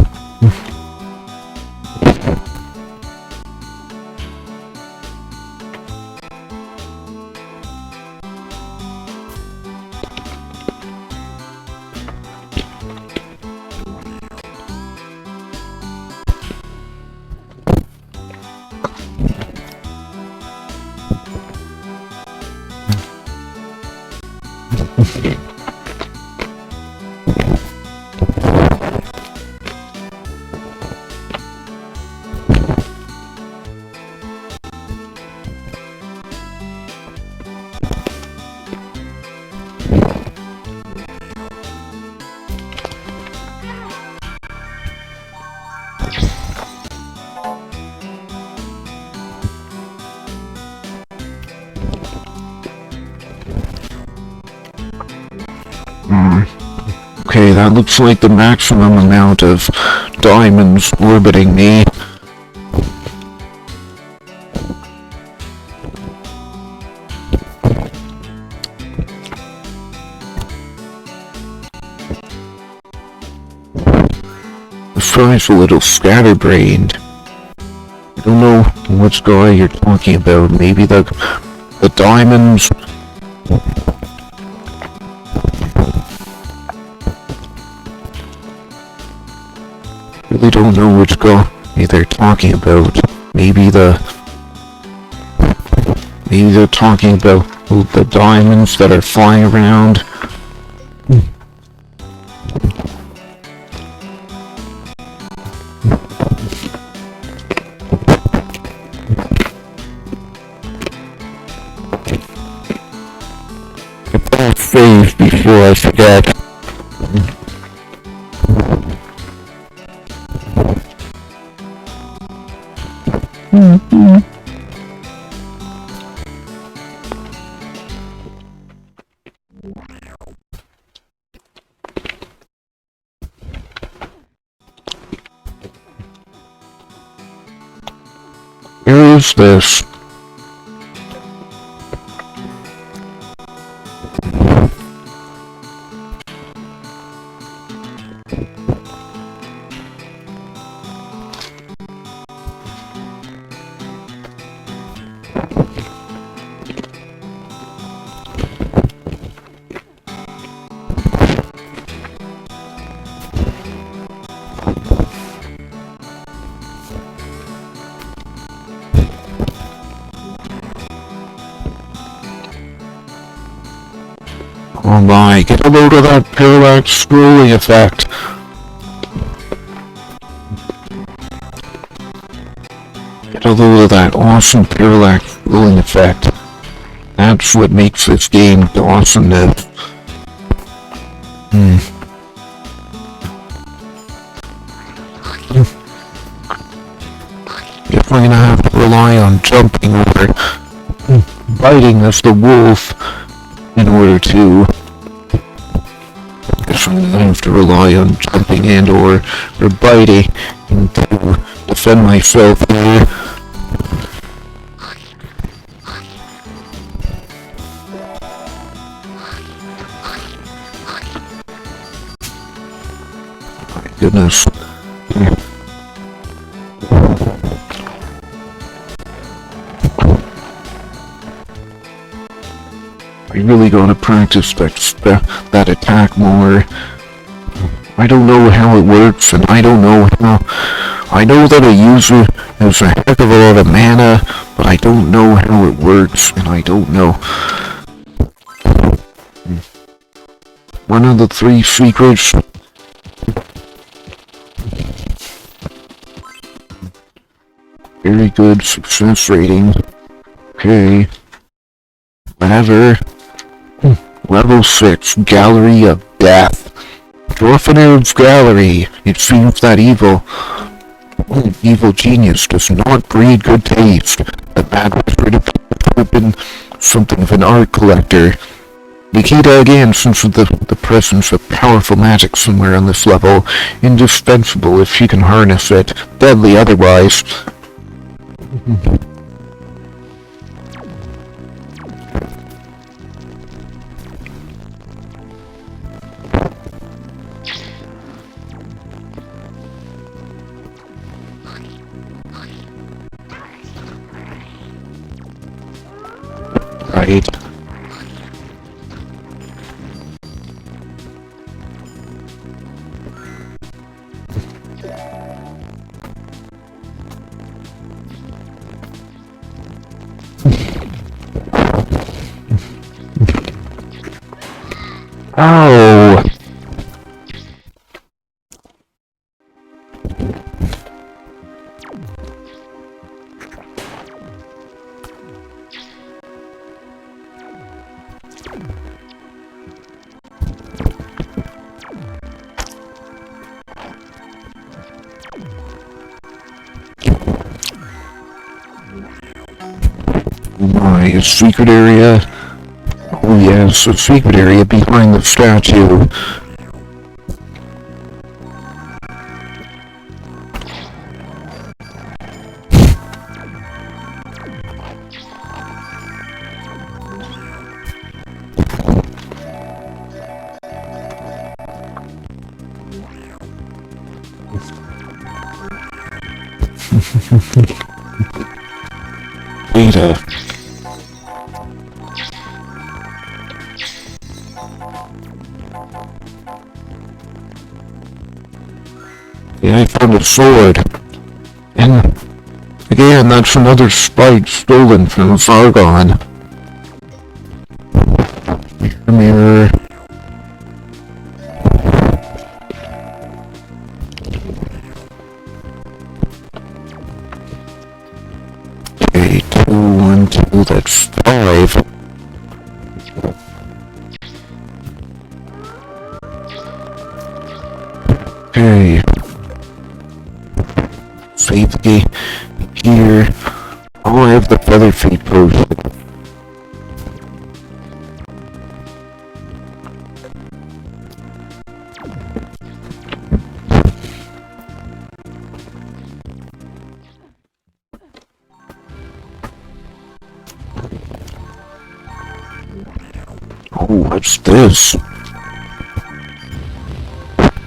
Okay, that looks like the maximum amount of diamonds orbiting me. The fry's a little scatterbrained. I don't know which guy you're talking about. Maybe the diamonds. Really don't know which guy they're talking about. Maybe they're talking about the diamonds that are flying around. Get that saved before I forget. Where is this? Oh my, get a load of that parallax scrolling effect. Get a load of that awesome parallax scrolling effect. That's what makes this game awesomeness. Guess I'm gonna have to rely on jumping or biting as the wolf in order to. Guess I'm gonna have to rely on jumping and or biting to defend myself here. My goodness. I really gotta practice that attack more. I don't know how it works, and I don't know how. I know that a user has a heck of a lot of mana, but I don't know how it works, and I don't know. One of the 3 secrets. Very good success rating. Okay. Whatever. Level 6, Gallery of Death. Dwarfenerd's Gallery. It seems that evil genius does not breed good taste. The mad wizard appears to have been something of an art collector. Nikita again senses the presence of powerful magic somewhere on this level. Indispensable if she can harness it. Deadly otherwise. Right. Ow! My secret area. Oh yes, a secret area behind the statue. Beta. Yeah, I found a sword. And again, that's another spike stolen from Fargon. Mirror. Okay, 2, 1, 2, that's 5. Okay. Safety here. Oh, I have the feather feet potion. Oh, what's this?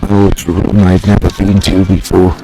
Oh, it's a room I've never been to before.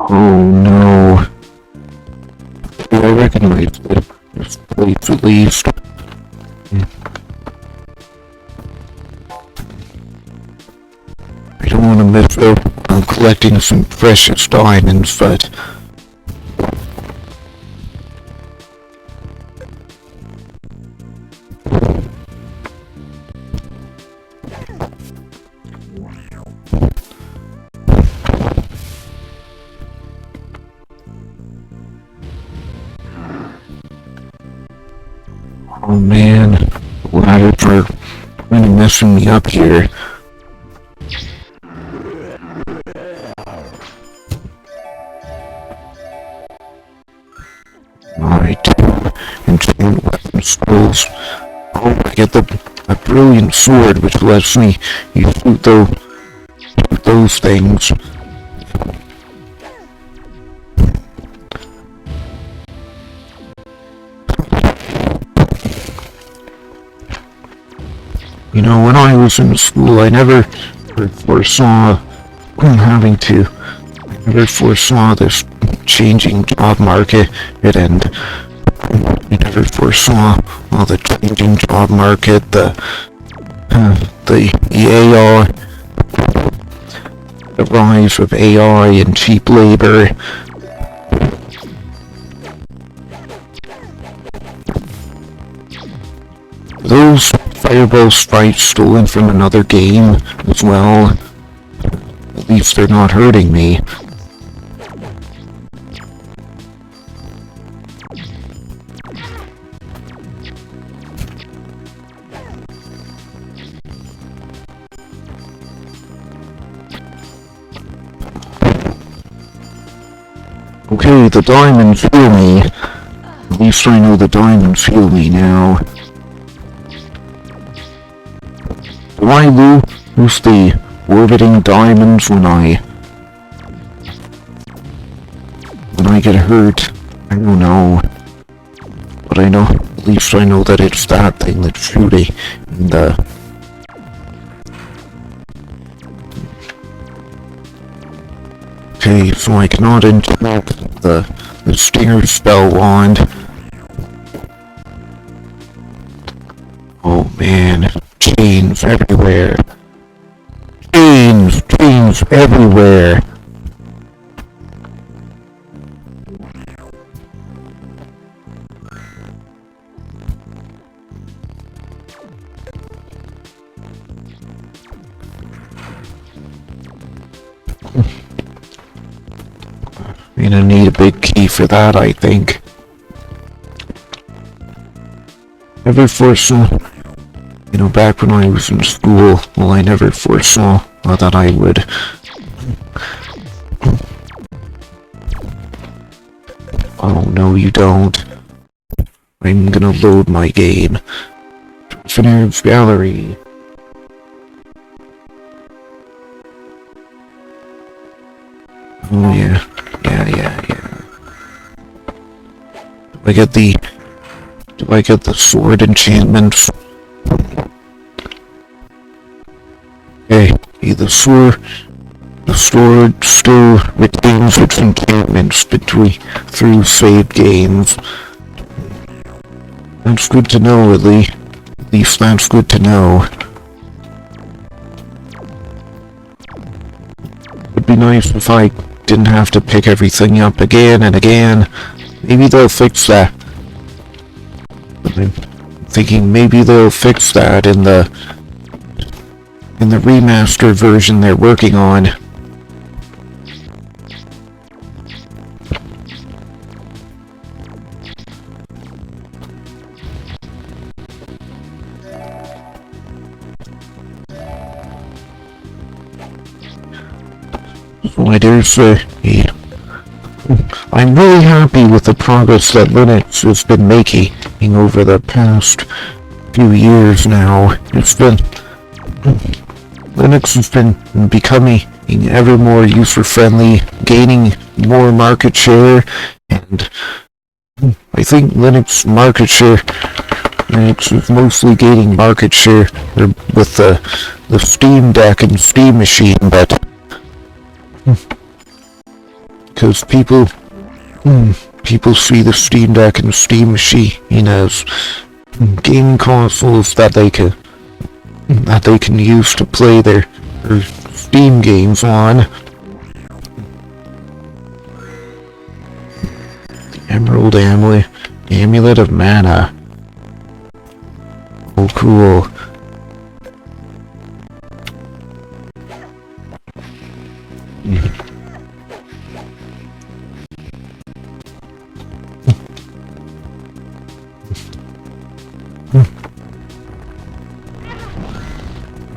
Oh no. I recognize this place at least. I don't want to miss out on collecting some precious diamonds, but... Oh man, the ladders are really messing me up here. Alright, enchant weapon skills. Oh, I get a brilliant sword which lets me shoot those things. You know, when I was in school, I never foresaw this changing job market, and I never foresaw all the changing job market, the AI, the rise of AI and cheap labor. Those fireball sprites stolen from another game as well. At least they're not hurting me. Okay, the diamonds heal me. At least I know the diamonds heal me now. Do I lose the orbiting diamonds when I get hurt? I don't know. But I know, at least I know that it's that thing that's shooting in the... Okay, so I cannot interact the stinger spell wand. Oh man, chains everywhere. Chains everywhere. I'm gonna need a big key for that, I think. Never foresaw, back when I was in school, well, I never foresaw that I would. Oh, no, you don't. I'm gonna load my game. Finner's Gallery. Oh, yeah. Yeah. Do I get the sword enchantments? Okay, the sword still retains its enchantments through saved games. That's good to know, at least that's good to know. It'd be nice if I didn't have to pick everything up again and again. Maybe they'll fix that. I'm thinking maybe they'll fix that in the remastered version they're working on. So I dare say, I'm really happy with the progress that Linux has been making over the past few years now. Linux has been becoming ever more user-friendly, gaining more market share, and I think Linux is mostly gaining market share with the Steam Deck and Steam Machine, but because people see the Steam Deck and Steam Machine as gaming consoles that they can use to play their Steam games on. The Emerald Amulet of Mana. Oh, cool.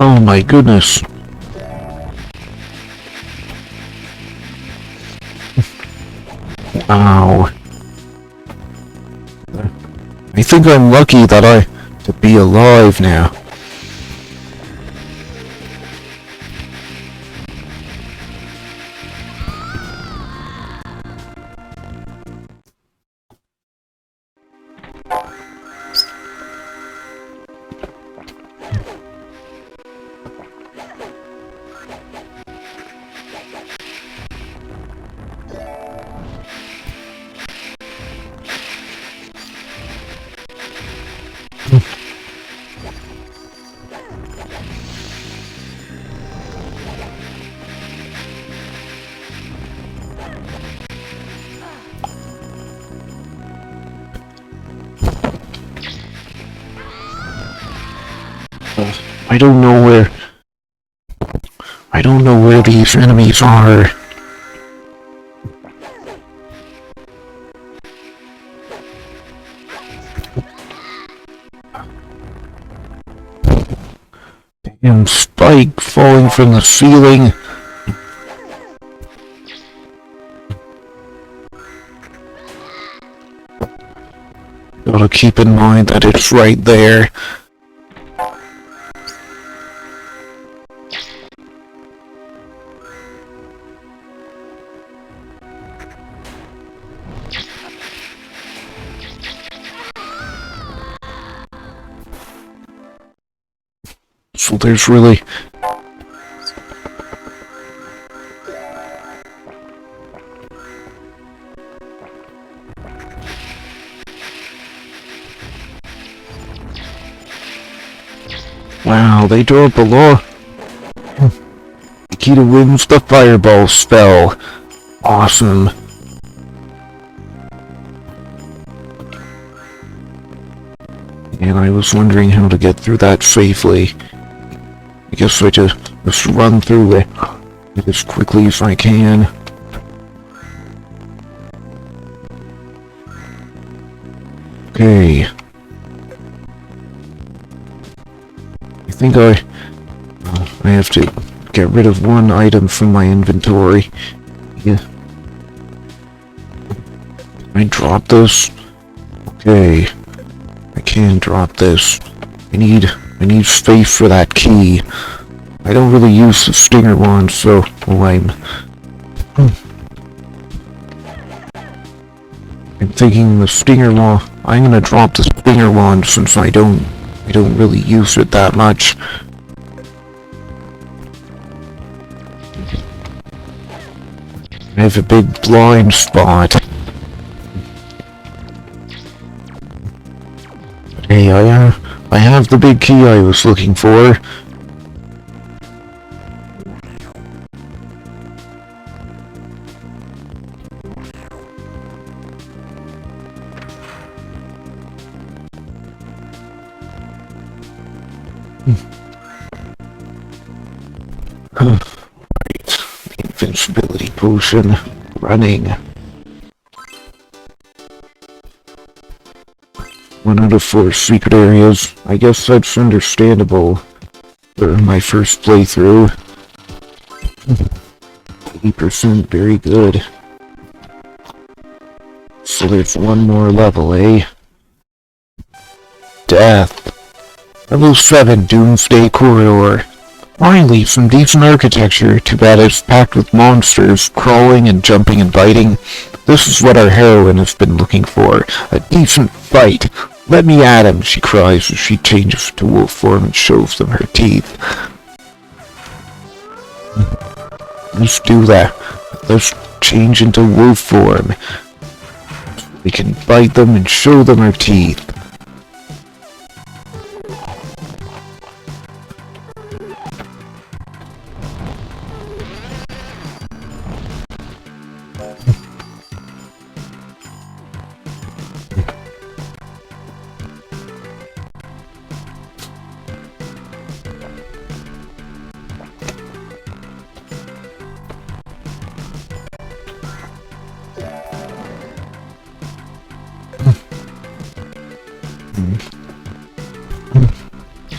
Oh my goodness. Wow. I think I'm lucky to be alive now. I don't know where these enemies are. Damn spike falling from the ceiling. Gotta keep in mind that it's right there. So there's really... Wow, they drew up a law. Nikita wins the fireball spell. Awesome. And I was wondering how to get through that safely. I guess I just run through it as quickly as I can. Okay. I think I have to get rid of one item from my inventory. Yeah. Can I drop this? Okay. I can drop this. I need space for that key. I don't really use the stinger wand, so I'm thinking the stinger wand. I'm gonna drop the stinger wand since I don't really use it that much. I have a big blind spot. But hey, I have the big key I was looking for. Right, the invincibility potion, running. 1 out of 4 secret areas. I guess that's understandable for my first playthrough. 80%, very good. So there's one more level, eh? Death. Level 7, Doomsday Corridor. Finally, some decent architecture. Too bad it's packed with monsters, crawling and jumping and biting. This is what our heroine has been looking for. A decent fight. Let me at him, she cries as she changes to wolf form and shows them her teeth. Let's do that. Let's change into wolf form. We can bite them and show them our teeth.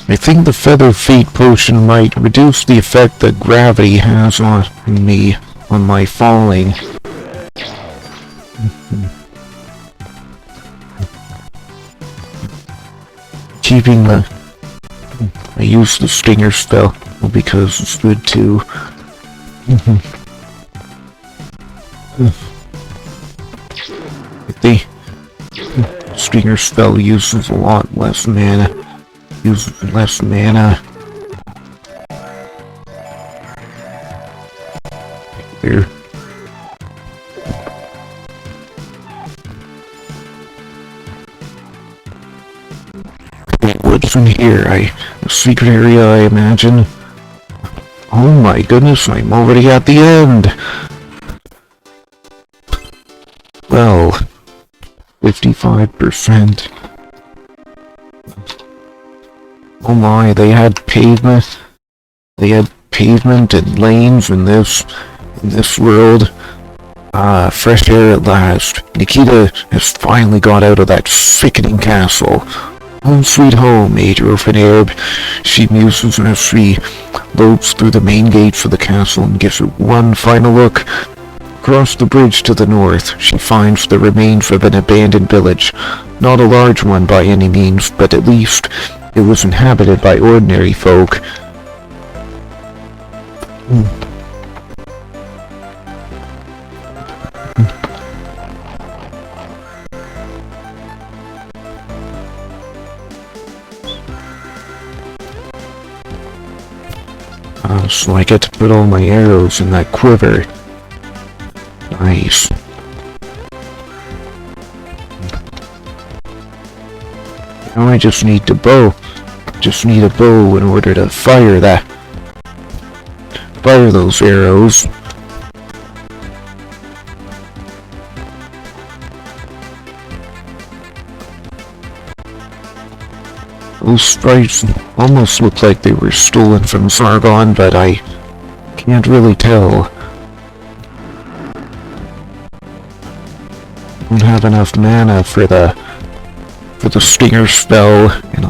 I think the Feather Feet potion might reduce the effect that gravity has on me, on my falling. Keeping the... I use the stinger spell because it's good too. The stinger spell uses a lot less mana. Uses less mana. There. What's in here? A secret area, I imagine. Oh my goodness, I'm already at the end. Well, 55%. Oh my, they had pavement. They had pavement and lanes in this world. Fresh air at last. Nikita has finally got out of that sickening castle. Home sweet home, age orphan Arab. She muses as she lopes through the main gates of the castle and gives it one final look. Across the bridge to the north, she finds the remains of an abandoned village. Not a large one by any means, but at least it was inhabited by ordinary folk. So I get to put all my arrows in that quiver. Nice. Now I just need a bow. Just need a bow in order to fire those arrows. Those sprites almost look like they were stolen from Sargon, but I can't really tell. I don't have enough mana for the stinger spell, and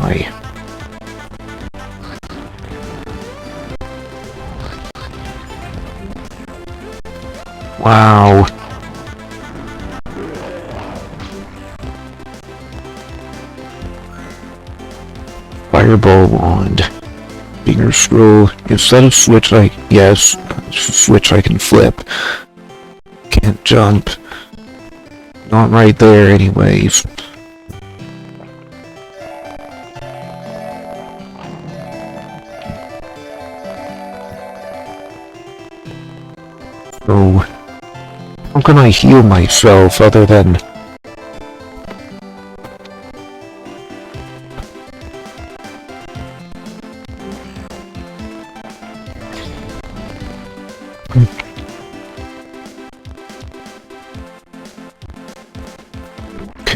wow. Fireball wand. Finger scroll. Is that a switch yes. Switch I can flip. Can't jump. Not right there anyways. So, how can I heal myself other than...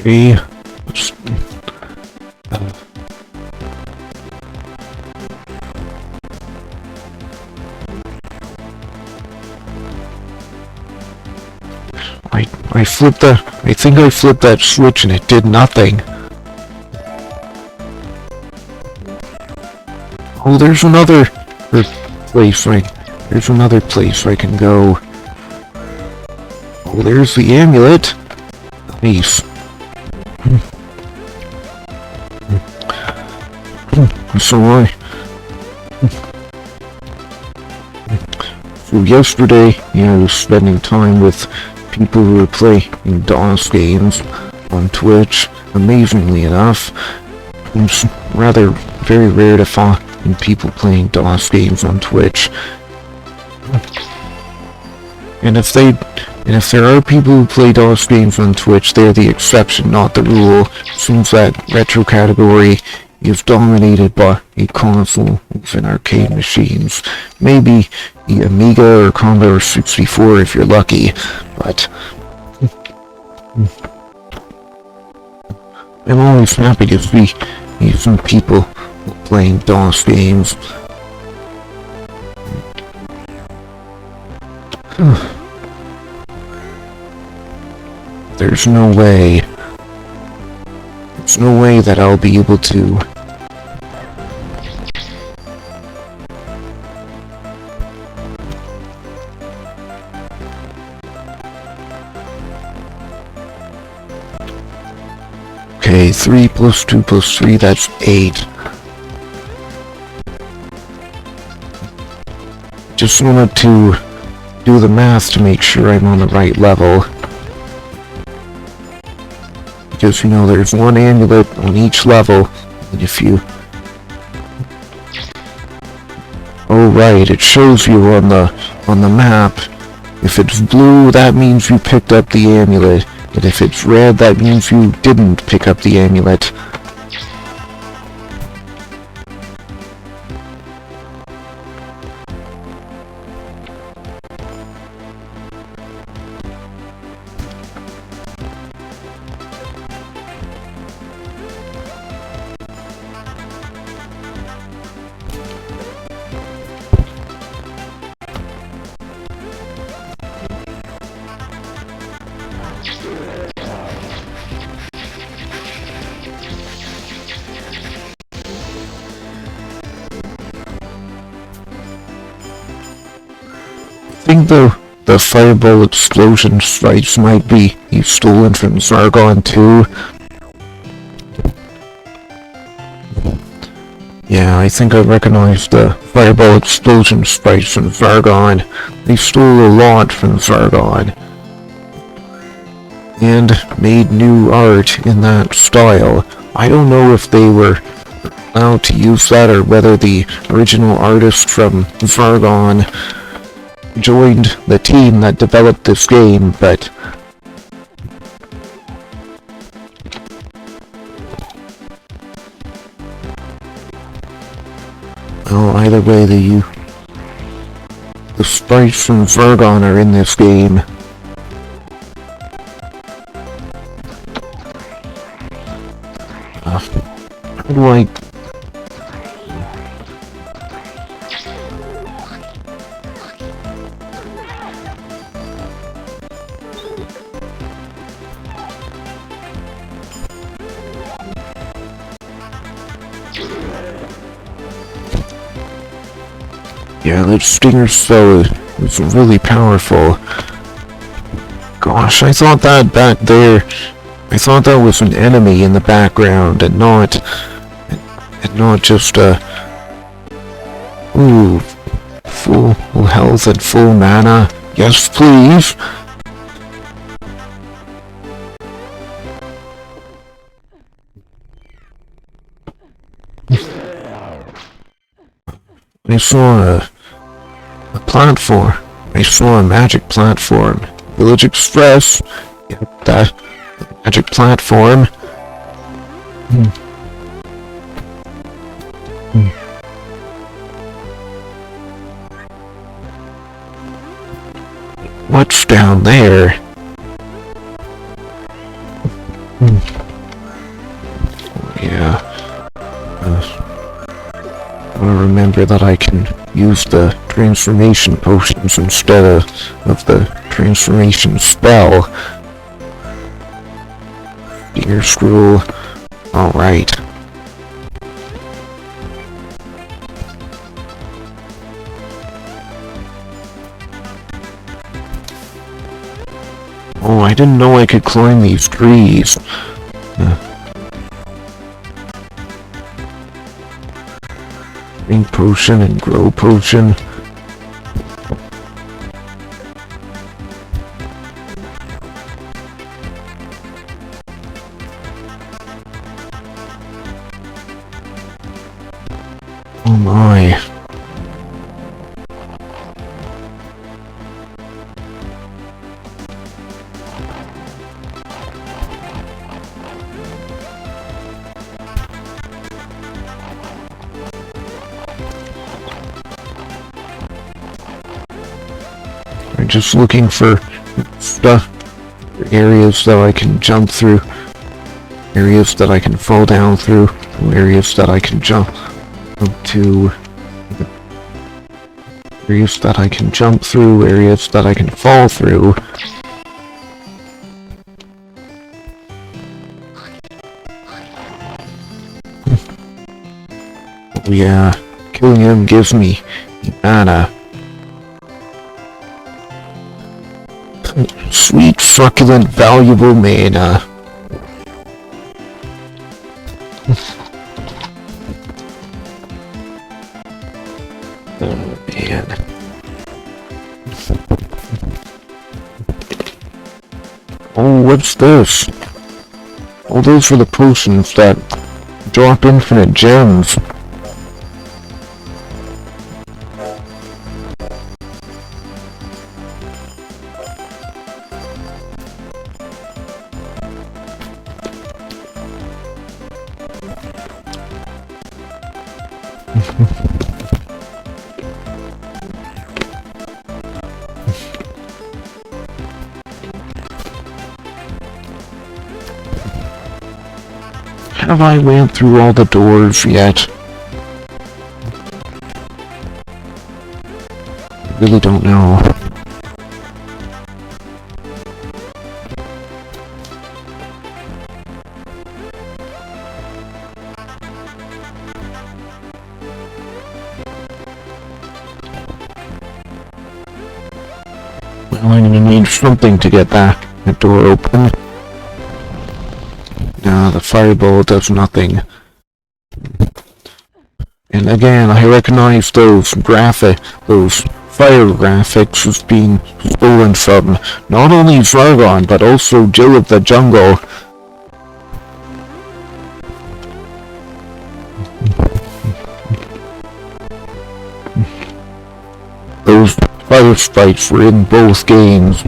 Okay. I flipped I think I flipped that switch and it did nothing. Oh, there's another place I can go. Oh, there's the amulet. Nice. So yesterday, I was spending time with people who were playing DOS games on Twitch. Amazingly enough, it's very rare to find people playing DOS games on Twitch. And if there are people who play DOS games on Twitch, they're the exception, not the rule. Seems that retro category is dominated by a console and arcade machines. Maybe the Amiga or Commodore 64 if you're lucky, but I'm always happy to see some people playing DOS games. There's no way that I'll be able to Okay, 3 plus 2 plus 3, that's 8. Just wanted to do the math to make sure I'm on the right level. Because, there's one amulet on each level, and if you... Oh right, it shows you on the map. If it's blue, that means you picked up the amulet. And if it's red, that means you didn't pick up the amulet. I think the fireball explosion strikes might be stolen from Zargon too. Yeah, I think I recognize the fireball explosion strikes from Zargon. They stole a lot from Zargon. And made new art in that style. I don't know if they were allowed to use that or whether the original artist from Zargon joined the team that developed this game, but well, either way, the sprites from Zargon are in this game. How do I... Yeah, that stinger spell is really powerful. Gosh, I thought that back there... I thought that was an enemy in the background and not just a... Ooh, full health and full mana. Yes, please! I saw a platform. I saw a magic platform. Village Express. Yep, that magic platform. What's down there? Yeah. I want to remember that I can use the transformation potions instead of the transformation spell. Stinger scroll. Alright. Oh, I didn't know I could climb these trees. Drink potion and grow potion. Oh my. I'm just looking for stuff, areas that I can jump through, areas that I can fall down through, areas that I can jump to, areas that I can jump through, areas that I can fall through. Oh yeah, killing him gives me mana. Sweet, succulent, valuable mana. Oh man. Oh, what's this? Oh, those are the potions that drop infinite gems. Have I went through all the doors yet? I really don't know. Well, I'm gonna need something to get that door open. Nah, the fireball does nothing. And again, I recognize those fire graphics as being stolen from not only Zargon, but also Jill of the Jungle. Those fire sprites were in both games.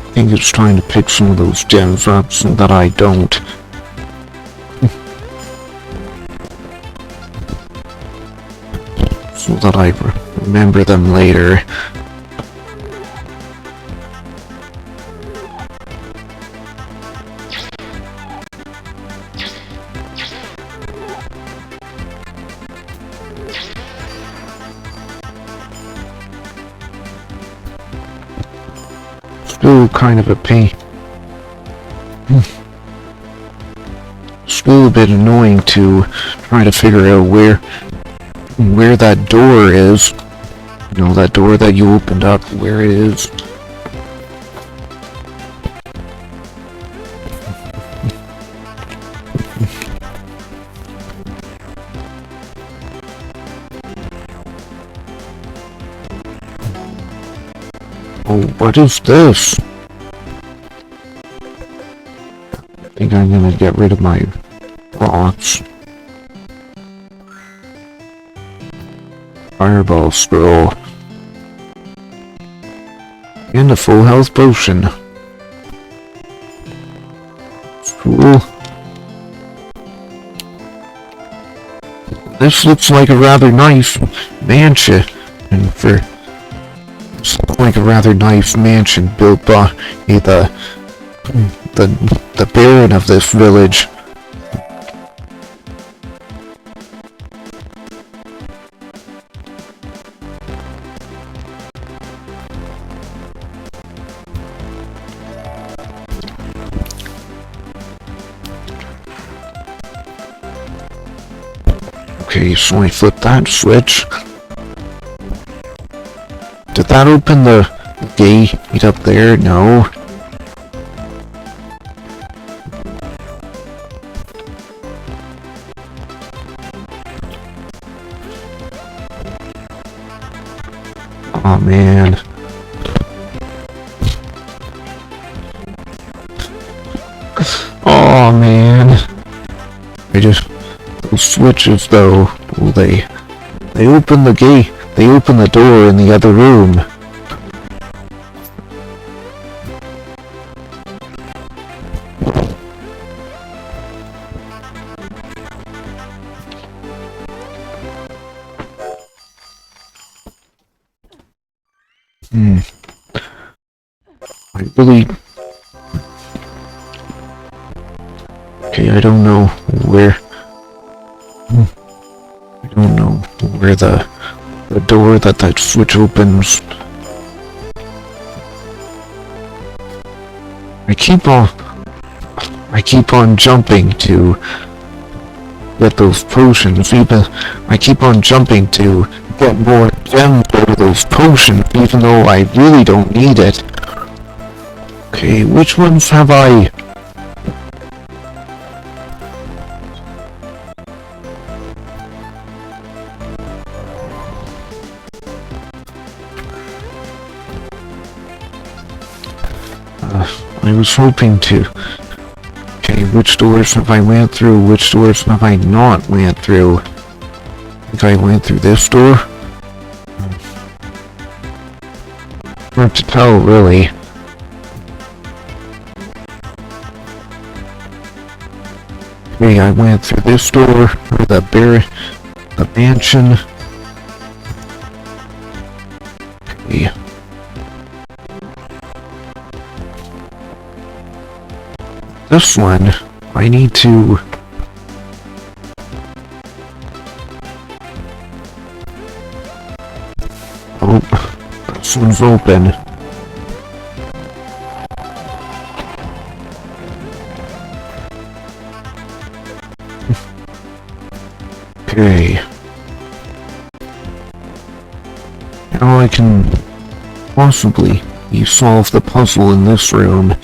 I think it's trying to pick some of those gems up so that I don't. So that I remember them later. Still kind of a pain. Still a bit annoying to try to figure out where that door is. You know, that door that you opened up, where it is. Oh, what is this? I think I'm gonna get rid of my rocks. Fireball scroll. And a full health potion. Cool. This looks like a rather nice mansion, and like a rather nice mansion built by the Baron of this village. Okay, so I flip that switch. Did that open the gate up there? No. Oh man. Oh man. Those switches though, well, they open the gate. They open the door in the other room. I really... Okay, I don't know where... I don't know where the door that switch opens. I keep on jumping to get those potions. I keep on jumping to get more gems out of those potions, even though I really don't need it. Okay, which ones have I? I was hoping to... Okay, which doors have I went through? Which doors have I not went through? I think I went through this door. Hard to tell, really. Okay, I went through this door, or the mansion. Okay. This one, I need to This one's open. Okay. Now I can possibly solve the puzzle in this room,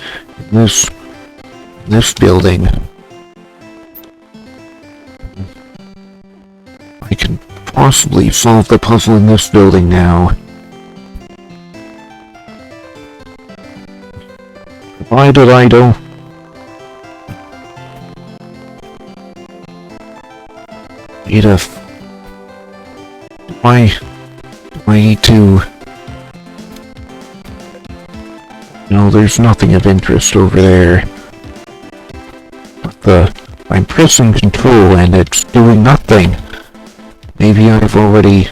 in this building. I can possibly solve the puzzle in this building now. Provided I don't... I need to... No, there's nothing of interest over there. But I'm pressing control and it's doing nothing. Maybe I've already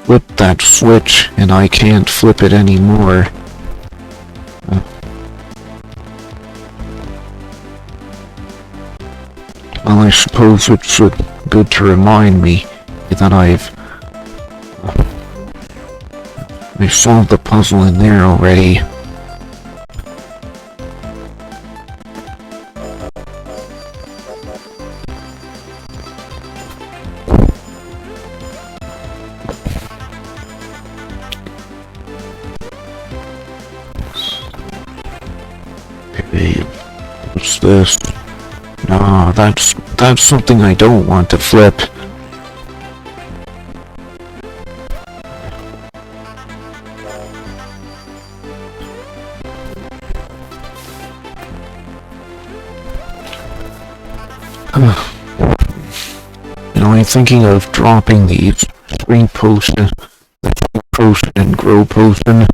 flipped that switch and I can't flip it anymore. Well, I suppose it's good to remind me that I solved the puzzle in there already. Okay, what's this? No, that's something I don't want to flip. I'm thinking of dropping these green potion, and grow potion.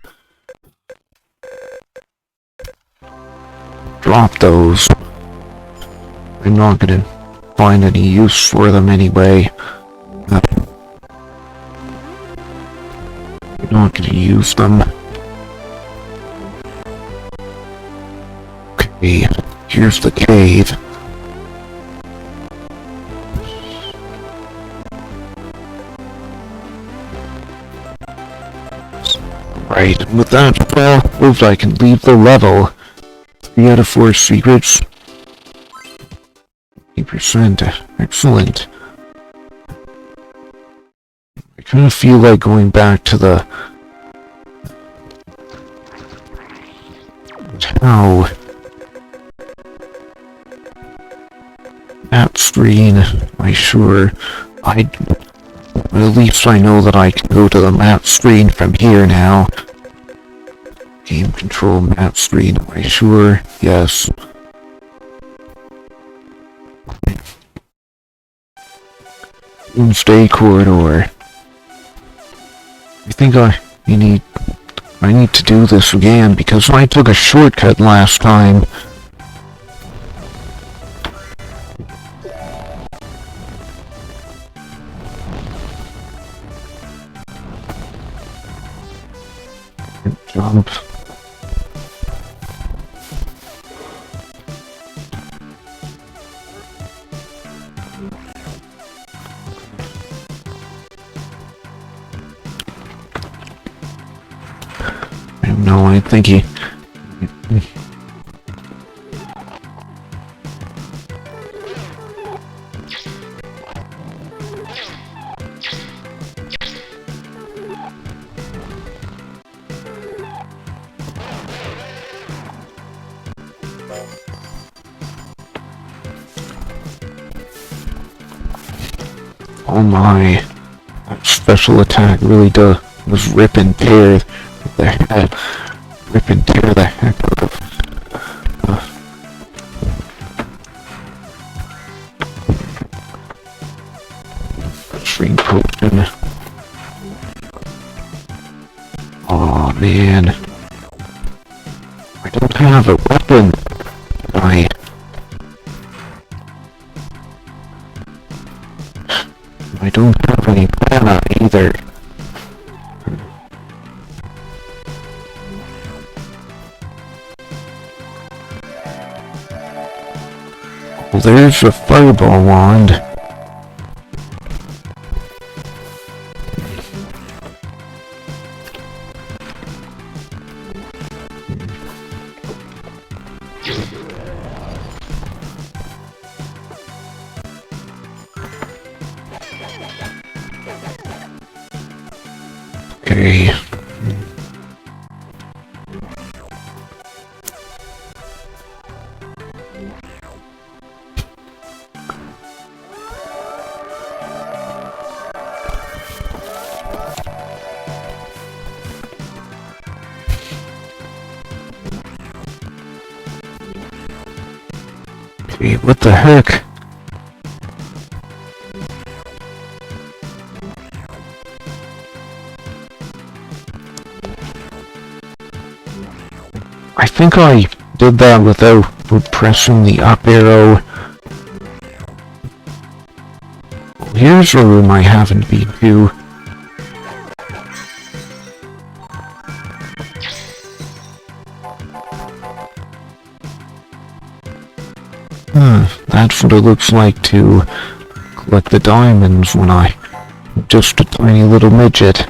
Drop those. I'm not gonna find any use for them anyway. I'm not gonna use them. Okay, here's the cave. Right, with that moved, I can leave the level. 3 out of 4 secrets. 8%. Excellent. I kind of feel like going back to the tower. That screen, at least I know that I can go to the map screen from here now. Game control map screen, am I sure? Yes. Doomsday Corridor. I think I need to do this again because I took a shortcut last time. Jump. No, I think he... Oh my, that special attack really was rip and tear the head. Rip and tear the heck out of string potion. Oh man, I don't have a weapon. I don't have any mana either. Well, there's a fireball wand. Okay. Okay, what the heck? I think I did that without pressing the up arrow. Here's a room I haven't been to. That's what it looks like to collect the diamonds when I'm just a tiny little midget.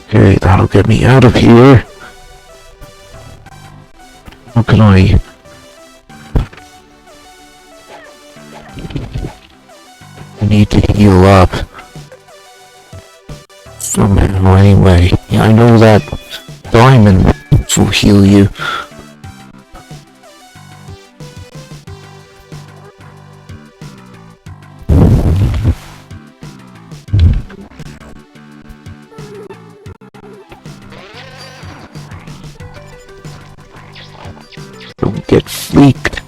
Okay, that'll get me out of here. How can I... need to heal up. Somehow, anyway. Yeah, I know that diamond will heal you. Don't get freaked.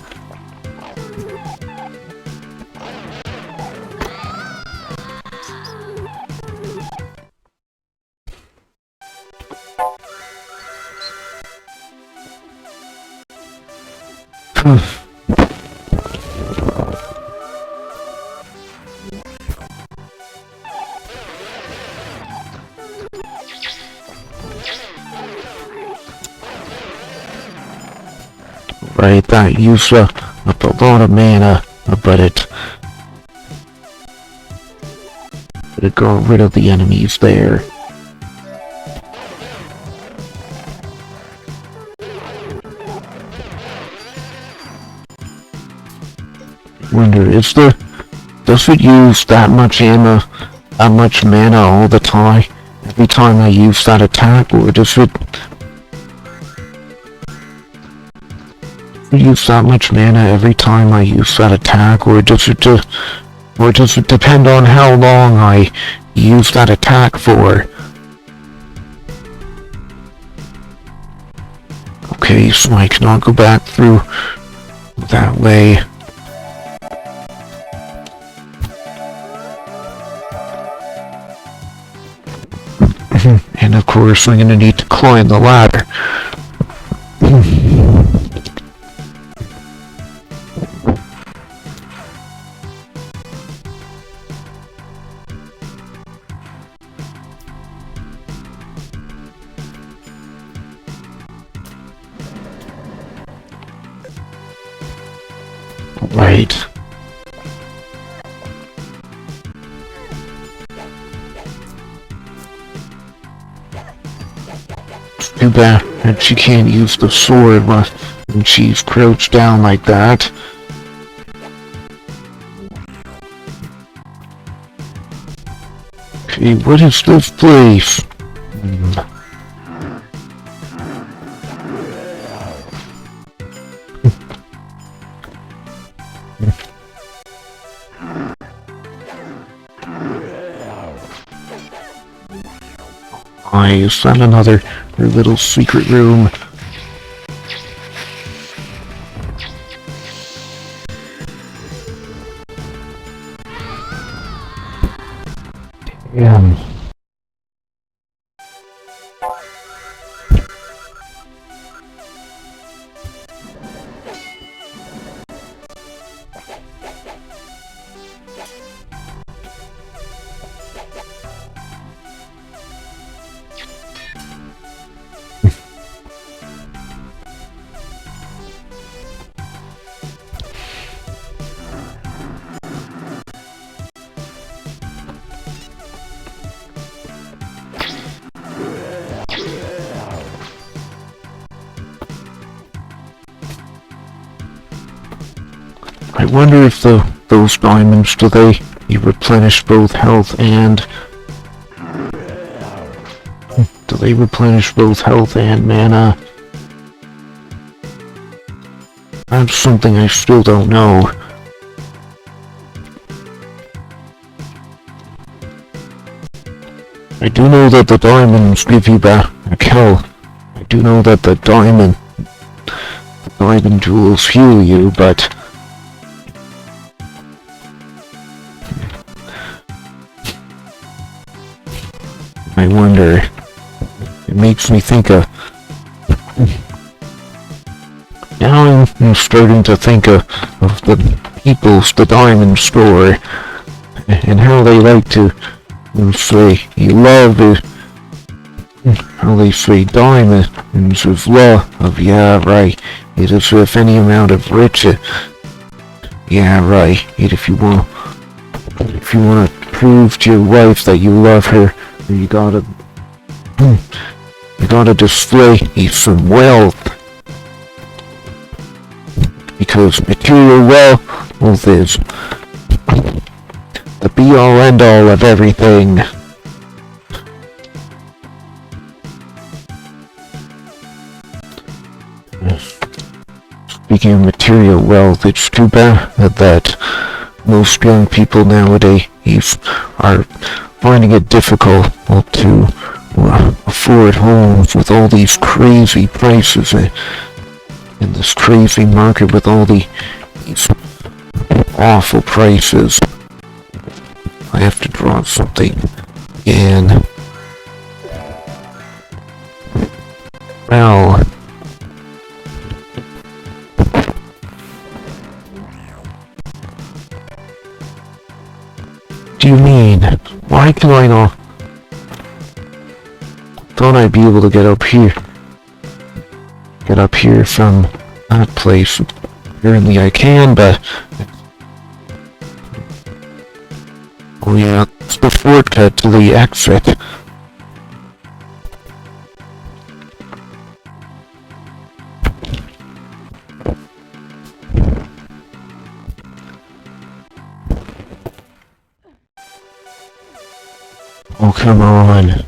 Right, that used up a lot of mana, but it got rid of the enemies there. Wonder, does it use that much mana all the time, every time I use that attack, or does it use that much mana every time I use that attack, or does it depend on how long I use that attack for? Okay, so I cannot go back through that way. And of course, I'm gonna need to climb the ladder. Right. Too bad that she can't use the sword when she's crouched down like that. Okay, what is this place? Is that another little secret room? Damn. I wonder if those diamonds, do they replenish both health and... Do they replenish both health and mana? That's something I still don't know. I do know that the diamonds give you back health. I do know that the diamond jewels heal you, but... I wonder... It makes me think of... Now I'm starting to think of the the diamond store, and how they like to say, how they say diamonds of love, yeah right, it is with any amount of riches, yeah right, if you want to prove to your wife that you love her, you gotta display some wealth, because material wealth is the be-all end-all of everything. Speaking of material wealth, it's too bad that most young people nowadays are finding it difficult to afford homes with all these crazy prices in this crazy market with all these awful prices. I have to draw something again. Well, what do you mean? Why can I not? Thought I'd be able to get up here. Get up here from that place. Apparently I can, but... Oh yeah, it's the shortcut to the exit. Oh, come on.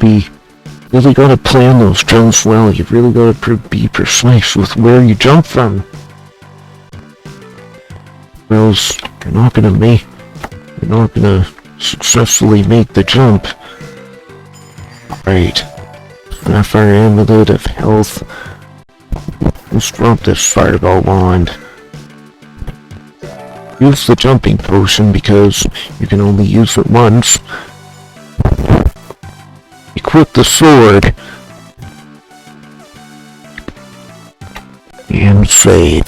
You really gotta plan those jumps well. You really gotta be precise with where you jump from. Or else you're not gonna successfully make the jump. Right. Sapphire Amulet of Health. Let's drop this Fireball Wand. Use the jumping potion because you can only use it once. Equip the sword. And save.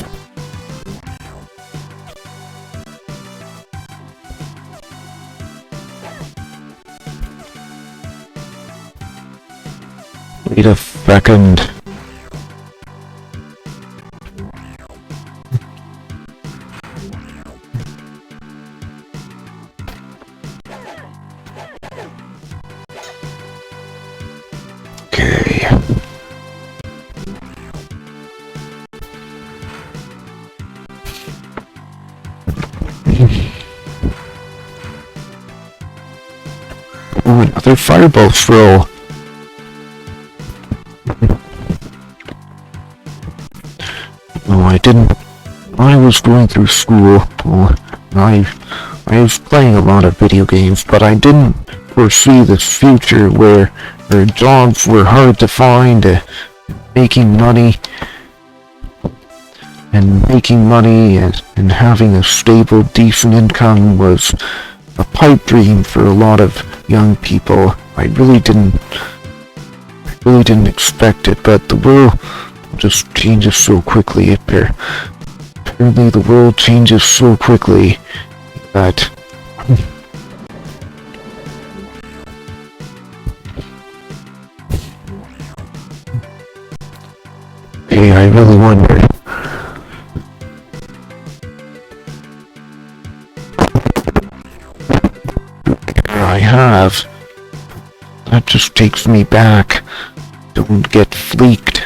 Wait a second. Oh, another fireball throw. No, I didn't. I was going through school. I was playing a lot of video games, but I didn't foresee this future where jobs were hard to find, making money and having a stable, decent income was a pipe dream for a lot of young people. I really didn't expect it, but the just changes so quickly. Apparently the world changes so quickly that... Hey, I really wonder. I have. That just takes me back. Don't get fleeked.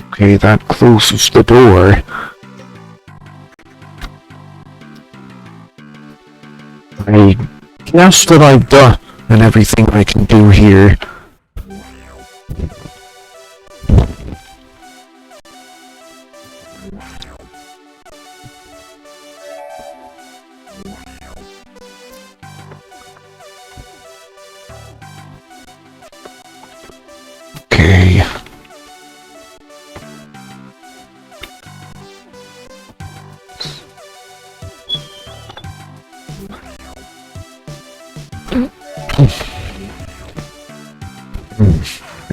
Okay, that closes the door. I guess that I've done everything I can do here. Okay.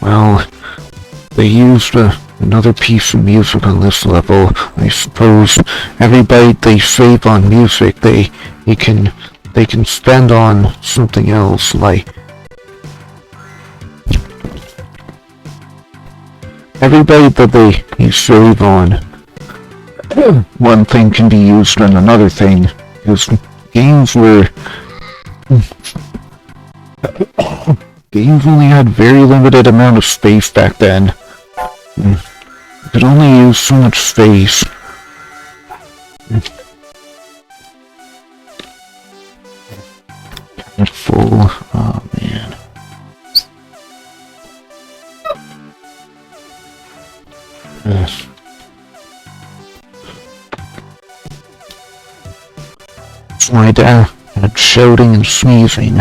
Well, they used another piece of music on this level. I suppose every bite they save on music, they can spend on something else, like every bite that they save on one thing can be used on another thing, because games only had very limited amount of space back then. You could only use so much space. Full. Oh man. It's my dad shouting and sneezing.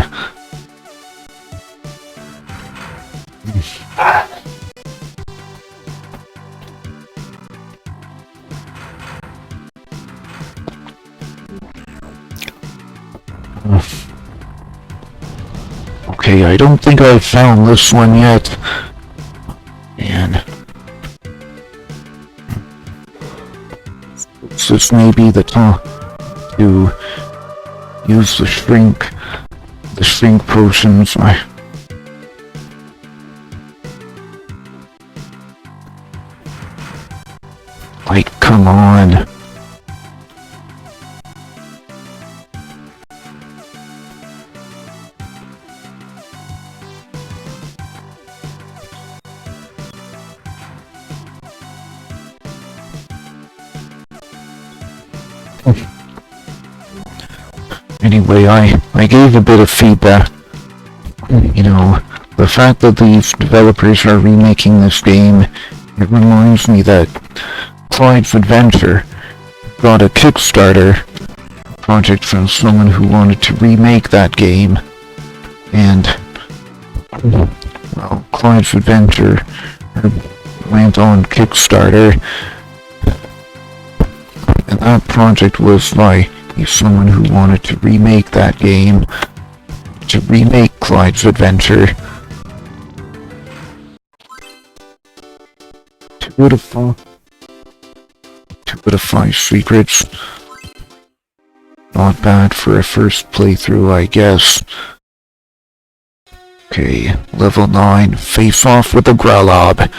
Okay, I don't think I've found this one yet. And this may be the time to use the shrink potions. Like, come on. Anyway, I gave a bit of feedback. You know, the fact that these developers are remaking this game, it reminds me that Clyde's Adventure got a Kickstarter project from someone who wanted to remake that game. And, well, Clyde's Adventure went on Kickstarter. And that project was by someone who wanted to remake that game, to remake Clyde's Adventure. 2 out of 5 secrets. Not bad for a first playthrough, I guess. Okay, level 9, face off with the Growlob.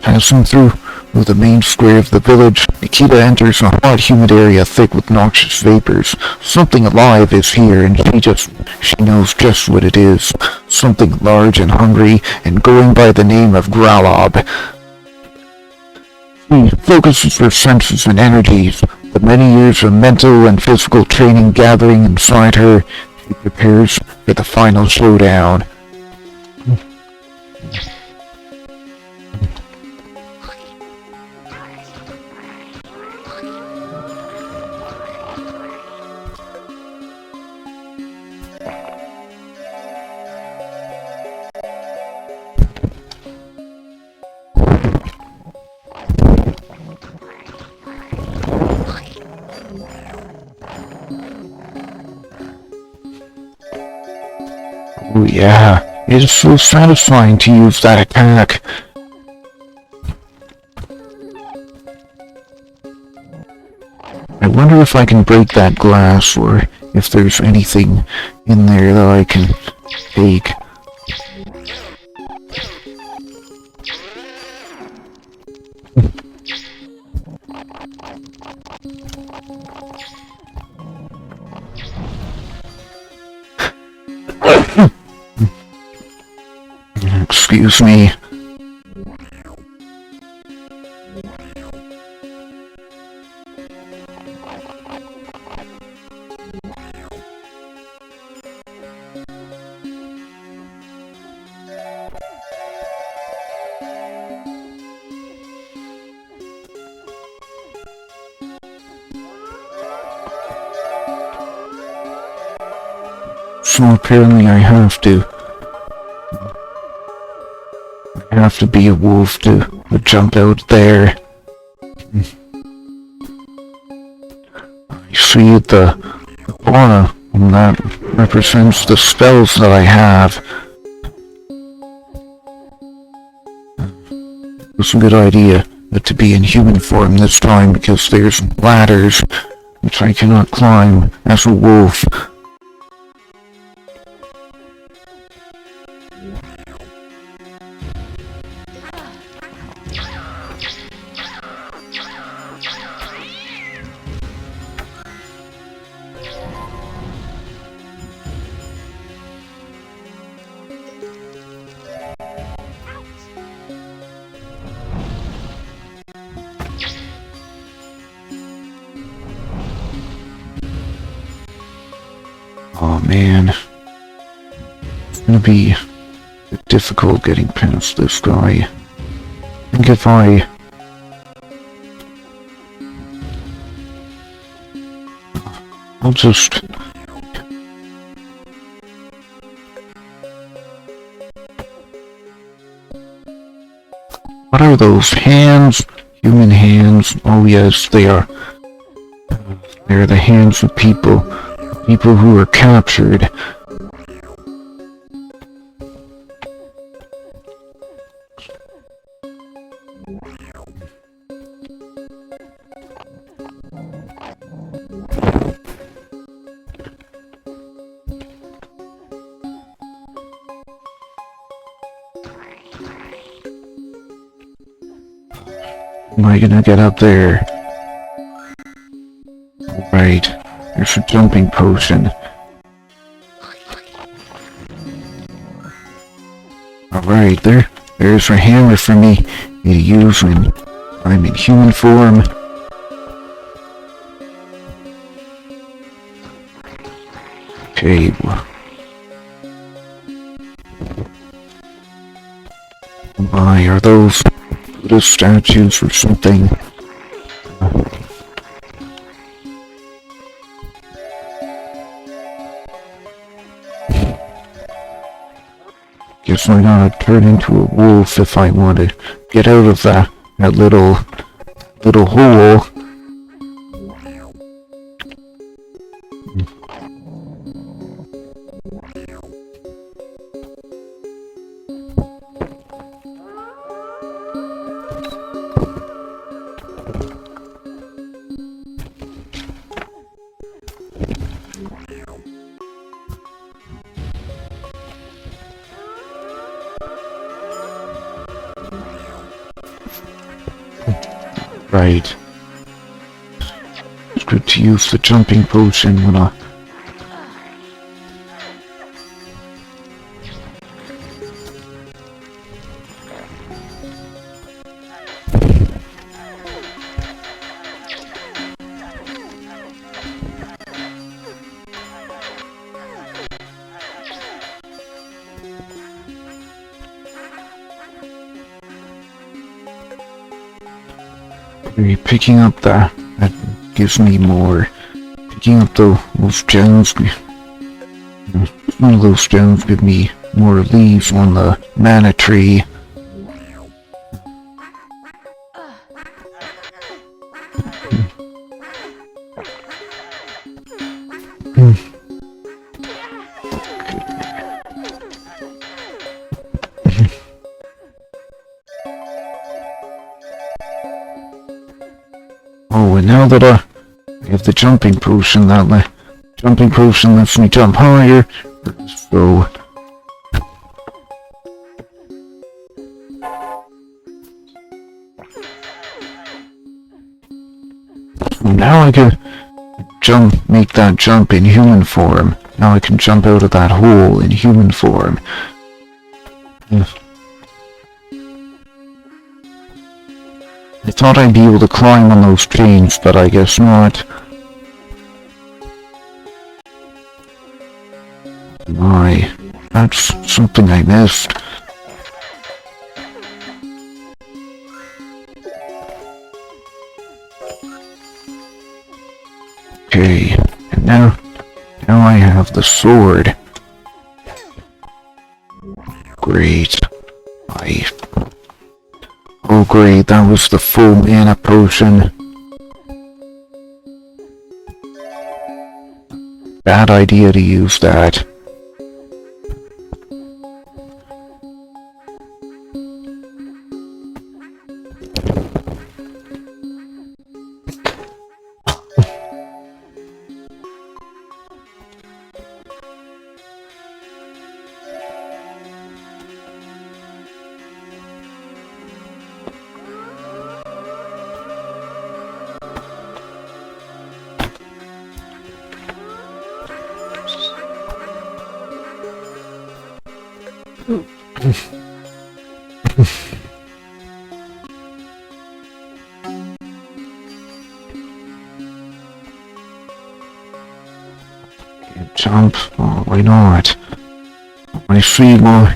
Passing through the main square of the village, Nikita enters a hot, humid area thick with noxious vapors. Something alive is here, and she knows just what it is. Something large and hungry, and going by the name of Growlob. She focuses her senses and energies, the many years of mental and physical training gathering inside her. She prepares for the final showdown. Oh yeah, It is so satisfying to use that attack. I wonder if I can break that glass, or if there's anything in there that I can take. Excuse me. So apparently I have to be a wolf to jump out there. I see the aura, and that represents the spells that I have. It's a good idea to be in human form this time, because there's ladders which I cannot climb as a wolf. Oh man, it's gonna be difficult getting past this guy. I think if I'll just... What are those hands? Human hands? Oh yes, they are. They're the hands of people who were captured. Am I gonna get up there? Right, there's a jumping potion. Alright, there's a hammer for me to use when I'm in human form. Okay. Why are those Buddha statues or something? Guess I gotta turn into a wolf if I want to get out of that little hole. Right. It's good to use the jumping potion when I... Picking up that gives me more. Picking up those gems, one of those gems give me more leaves on the mana tree. Oh, and now that I have the jumping potion, jumping potion lets me jump higher. So now I can make that jump in human form. Now I can jump out of that hole in human form. I thought I'd be able to climb on those chains, but I guess not. My, that's something I missed. Okay, and now I have the sword. Great. Oh great, that was the full mana potion. Bad idea to use that. Jump? Oh, why not? I see why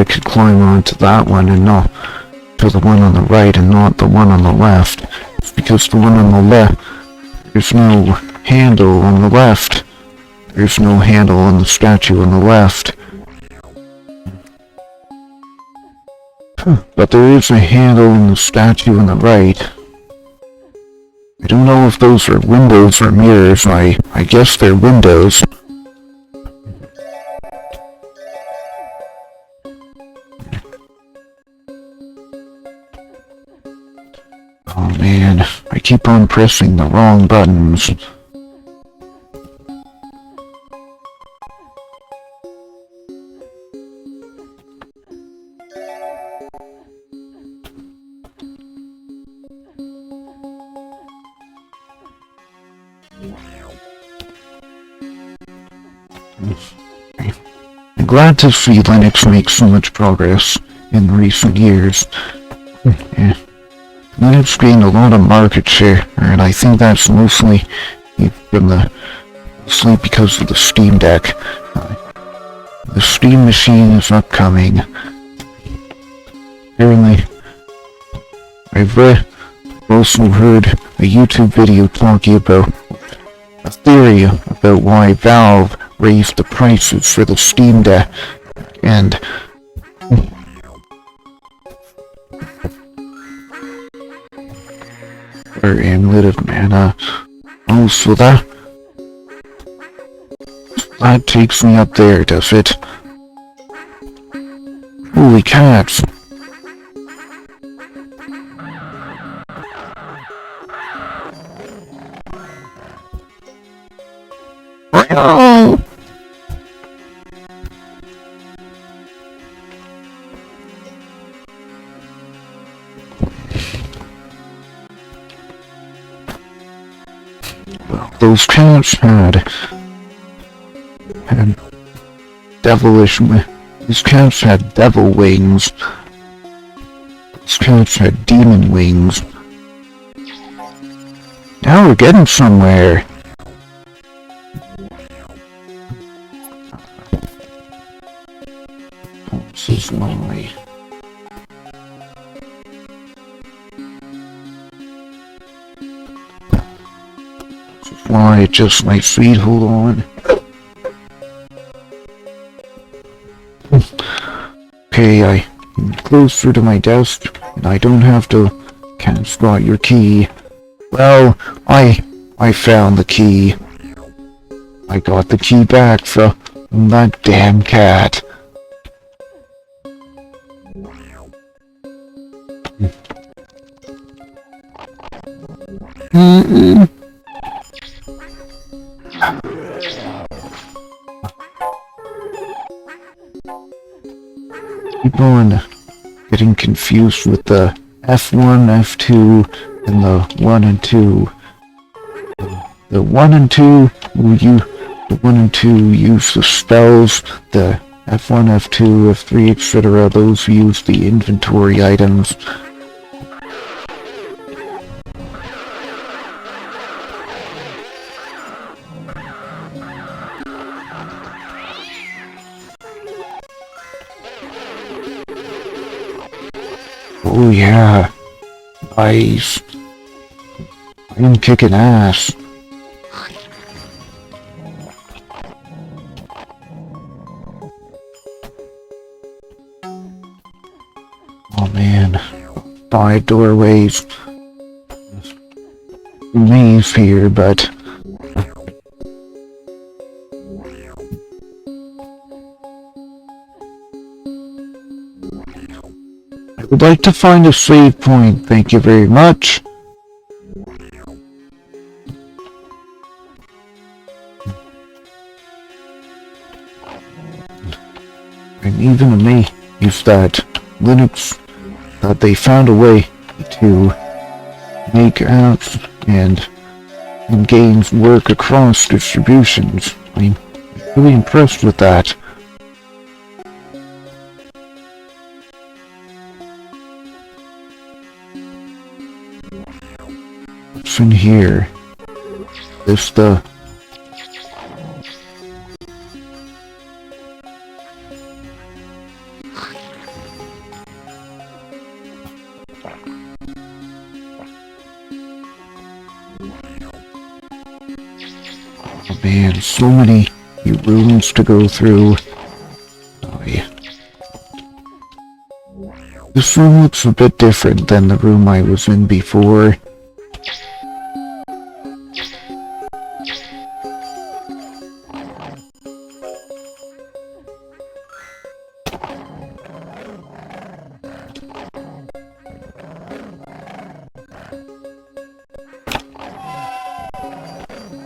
I could climb onto that one and not to the one on the right and not the one on the left. It's because the one on the left, there's no handle on the left. There's no handle on the statue on the left. But there is a handle on the statue on the right. I don't know if those are windows or mirrors. I guess they're windows. Oh man, I keep on pressing the wrong buttons. I'm glad to see Linux make so much progress in recent years. Yeah. Linux gained a lot of market share, and I think that's mostly because of the Steam Deck. The Steam machine is upcoming. Apparently, I've also heard a YouTube video talking about a theory about why Valve raised the prices for the Steam Deck, and or analytic mana. Oh, so that takes me up there, does it? Holy cats! Oh! Well, those cats had devilish. These cats had devil wings. These cats had demon wings. Now we're getting somewhere. This is lonely. Why, just my feet, hold on. Okay, I'm closer to my desk, and I don't have to spot your key. Well, I found the key. I got the key back from that damn cat. Mm-mm. Keep on getting confused with the F1, F2, and the 1 and 2. The 1 and 2 use the spells, the F1, F2, F3, etc. Those use the inventory items. Oh yeah, nice. I'm kicking ass. Oh man, 5 doorways. Maze here, but I would like to find a save point, thank you very much. I'm even amazed that Linux, that they found a way to make apps and games work across distributions. I'm really impressed with that. What's in here? This the... Oh man, so many rooms to go through. Oh yeah. This room looks a bit different than the room I was in before.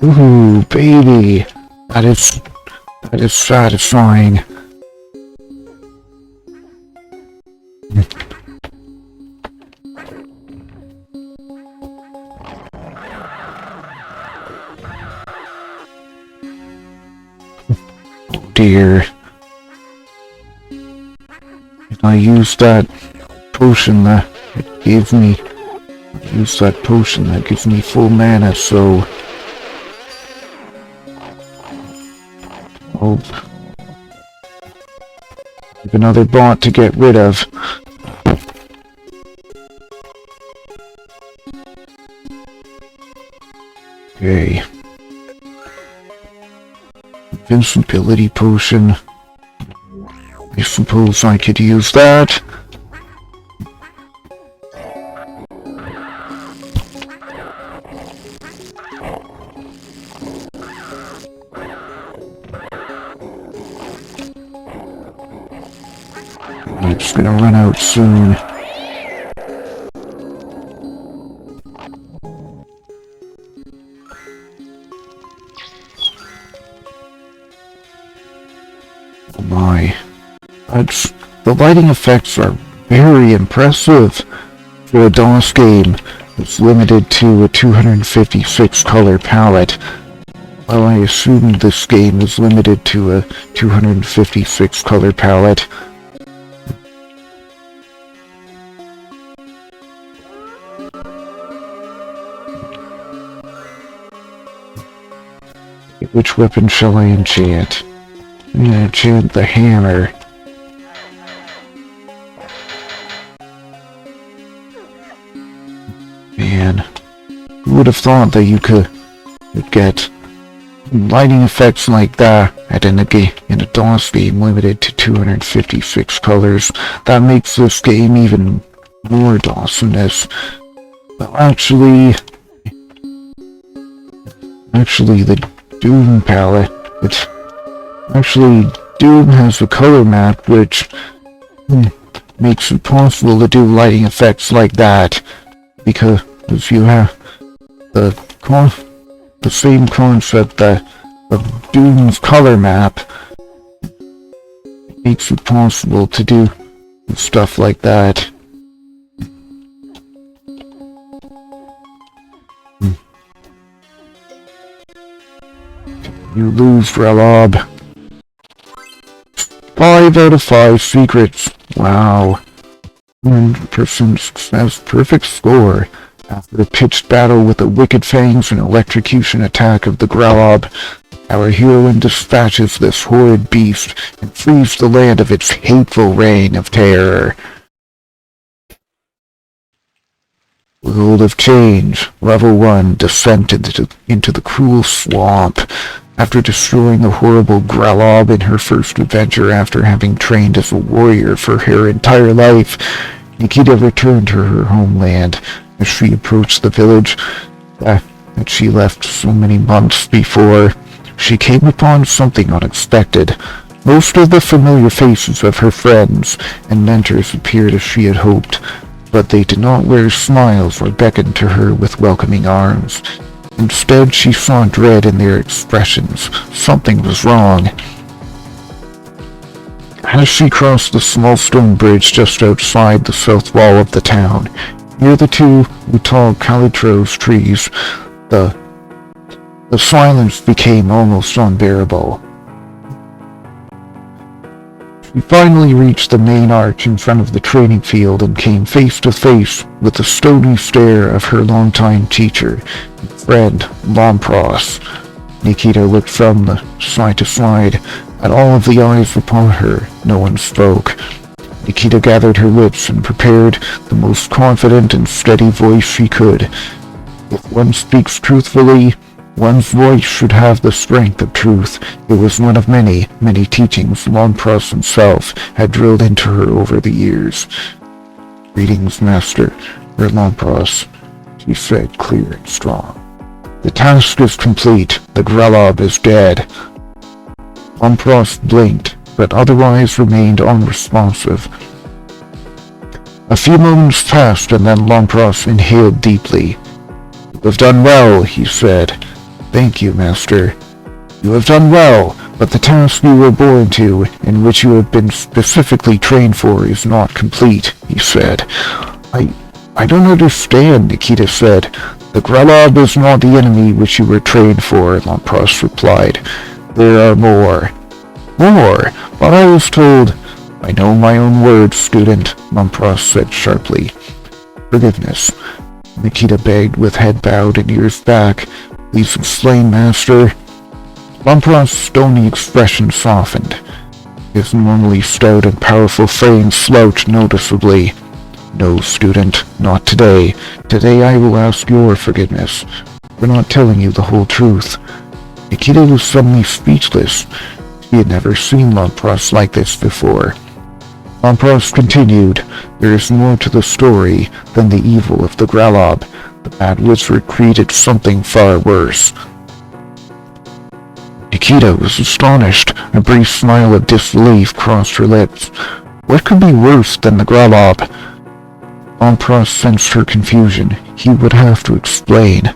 Ooh, baby! That is satisfying. Oh dear. I used that potion that it gave me. I used that potion that gives me full mana, so... Oh. Another bot to get rid of. Okay. Invincibility potion. I suppose I could use that. It's gonna run out soon. Oh my. The lighting effects are very impressive for a DOS game that's limited to a 256 color palette. While I assume this game is limited to a 256 color palette. Which weapon shall I enchant? I'm gonna enchant the hammer. Man, who would have thought that you could get lighting effects like that in a DOS game limited to 256 colors? That makes this game even more DOS-ness. Well, actually, the Doom palette, Doom has a color map which makes it possible to do lighting effects like that, because you have The same concept that of Doom's color map makes it possible to do stuff like that. You lose, Relab. 5 out of 5 secrets. Wow. 100% success. Perfect score. After a pitched battle with the Wicked Fangs and electrocution attack of the Growlob, our heroine dispatches this horrid beast and frees the land of its hateful reign of terror. World of Change. Level 1. Descent into the cruel swamp. After destroying the horrible Growlob in her first adventure after having trained as a warrior for her entire life, Nikita returned to her homeland. As she approached the village that she left so many months before, she came upon something unexpected. Most of the familiar faces of her friends and mentors appeared as she had hoped, but they did not wear smiles or beckon to her with welcoming arms. Instead, she saw dread in their expressions. Something was wrong. As she crossed the small stone bridge just outside the south wall of the town, near the 2 tall calitros trees, the silence became almost unbearable. She finally reached the main arch in front of the training field and came face to face with the stony stare of her longtime teacher and friend, Lampros. Nikita looked from side to side at all of the eyes upon her. No one spoke. Nikita gathered her wits and prepared the most confident and steady voice she could. If one speaks truthfully, one's voice should have the strength of truth. It was one of many, many teachings Lampros himself had drilled into her over the years. Greetings, Master, or Lampros, she said, clear and strong. The task is complete. The Growlob is dead. Lampros blinked, but otherwise remained unresponsive. A few moments passed, and then Lampros inhaled deeply. You have done well, he said. Thank you, Master. You have done well, but the task you were born to, in which you have been specifically trained for, is not complete, he said. I don't understand, Nikita said. The Growlob is not the enemy which you were trained for, Lampros replied. There are more. More? But I was told... I know my own words, student, Lampros said sharply. Forgiveness, Nikita begged with head bowed and ears back. Please explain, Master. Lampros' stony expression softened. His normally stout and powerful frame slouched noticeably. No, student, not today. Today I will ask your forgiveness for not telling you the whole truth. Nikita was suddenly speechless. She had never seen Lampros like this before. Lampros continued, there is more to the story than the evil of the Growlob. The Mad Wizard created something far worse. Nikita was astonished. A brief smile of disbelief crossed her lips. What could be worse than the Growlob? Lampros sensed her confusion. He would have to explain.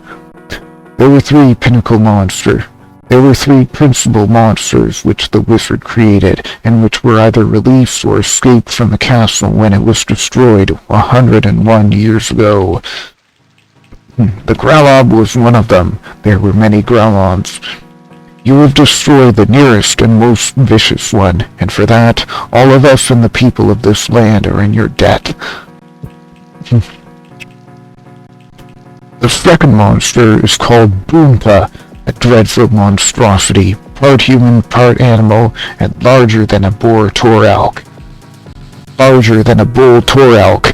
There were 3 pinnacle monsters. There were 3 principal monsters which the wizard created, and which were either released or escaped from the castle when it was destroyed 101 years ago. The Growlob was one of them. There were many Growlobs. You have destroyed the nearest and most vicious one, and for that, all of us and the people of this land are in your debt. The second monster is called Boompa, a dreadful monstrosity, part human, part animal, and larger than a boar toralk. Larger than a bull toralk.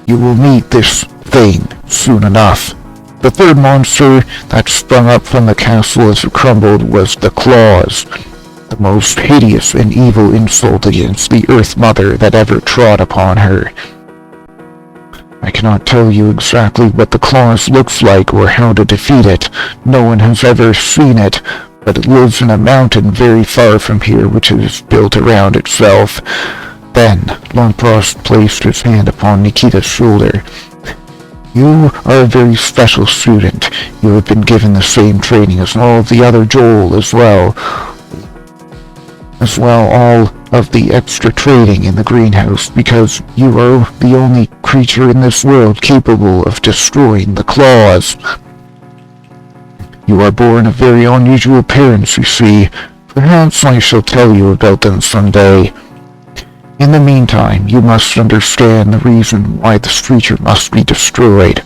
You will meet this thing soon enough. The third monster that sprung up from the castle as it crumbled was the Claws, the most hideous and evil insult against the Earth Mother that ever trod upon her. I cannot tell you exactly what the Claws looks like or how to defeat it. No one has ever seen it, but it lives in a mountain very far from here which is built around itself. Then Lampros placed his hand upon Nikita's shoulder. You are a very special student. You have been given the same training as all of the other Joel as well all of the extra trading in the greenhouse, because you are the only creature in this world capable of destroying the claws. You are born of very unusual parents, you see. Perhaps I shall tell you about them someday. In the meantime, you must understand the reason why this creature must be destroyed.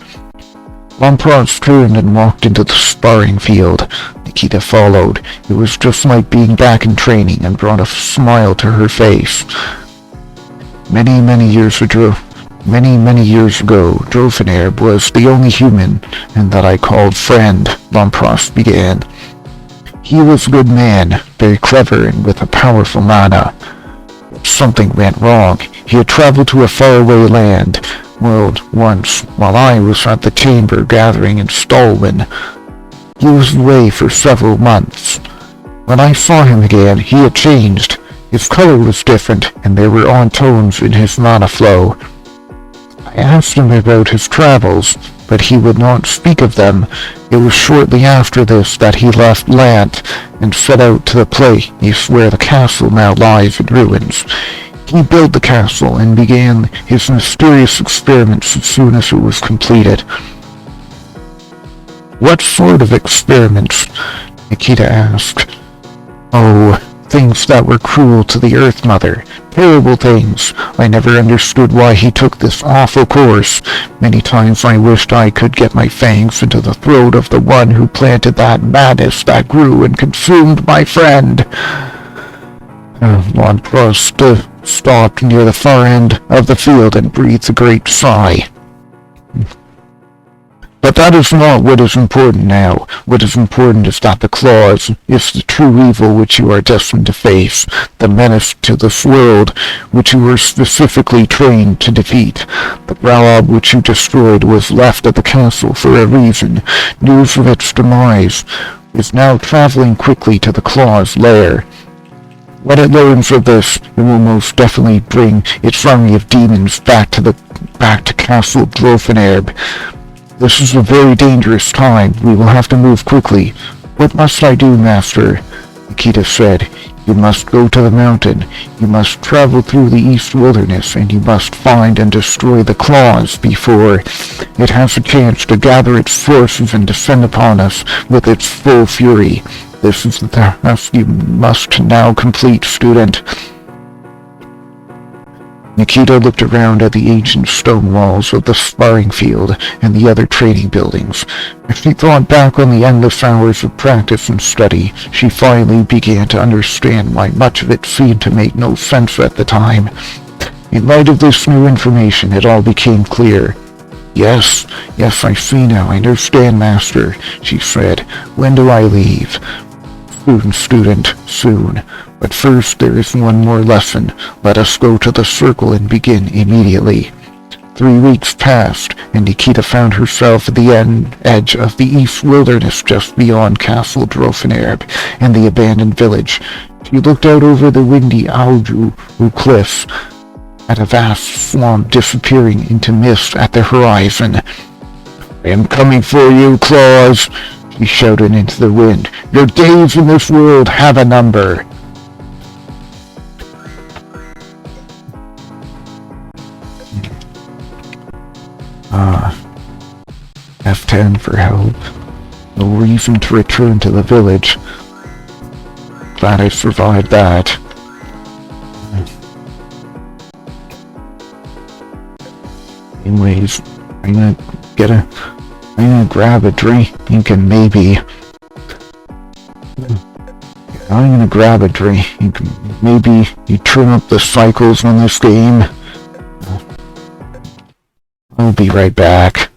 Lampros turned and walked into the sparring field. Nikita followed. It was just like being back in training and brought a smile to her face. Many, many years ago, Drofinarb was the only human and that I called friend, Lampros began. He was a good man, very clever and with a powerful mana. Something went wrong. He had traveled to a faraway world once, while I was at the chamber gathering in Stolwyn. He was away for several months. When I saw him again, he had changed. His color was different, and there were odd tones in his mana flow. I asked him about his travels, but he would not speak of them. It was shortly after this that he left Lant and set out to the place where the castle now lies in ruins. He built the castle and began his mysterious experiments as soon as it was completed. What sort of experiments? Nikita asked. Oh, things that were cruel to the Earth Mother. Terrible things. I never understood why he took this awful course. Many times I wished I could get my fangs into the throat of the one who planted that madness that grew and consumed my friend. Lampros stopped near the far end of the field and breathed a great sigh. But that is not what is important now. What is important is that the claws is the true evil which you are destined to face, the menace to this world which you were specifically trained to defeat. The Growlob which you destroyed was left at the castle for a reason. News of its demise is now traveling quickly to the claw's lair. When it learns of this, it will most definitely bring its army of demons back to Castle Drofinarb. This is a very dangerous time. We will have to move quickly. What must I do, Master? Nikita said. You must go to the mountain. You must travel through the East Wilderness, and you must find and destroy the claws before it has a chance to gather its forces and descend upon us with its full fury. This is the task you must now complete, student. Nikita looked around at the ancient stone walls of the sparring field and the other training buildings. As she thought back on the endless hours of practice and study, she finally began to understand why much of it seemed to make no sense at the time. In light of this new information, it all became clear. Yes, I see now. I understand, Master, she said. When do I leave? Soon, student, soon. But first there is one more lesson. Let us go to the circle and begin immediately. 3 weeks passed, and Nikita found herself at the edge of the East Wilderness just beyond Castle Drofinarb and the abandoned village. She looked out over the windy Auju cliffs at a vast swamp disappearing into mist at the horizon. I am coming for you, Claws, he shouted into the wind. Your days in this world have a number. F10 for help. No reason to return to the village. Glad I survived that. Anyways, I'm gonna grab a drink and maybe maybe you turn up the cycles on this game. I'll be right back.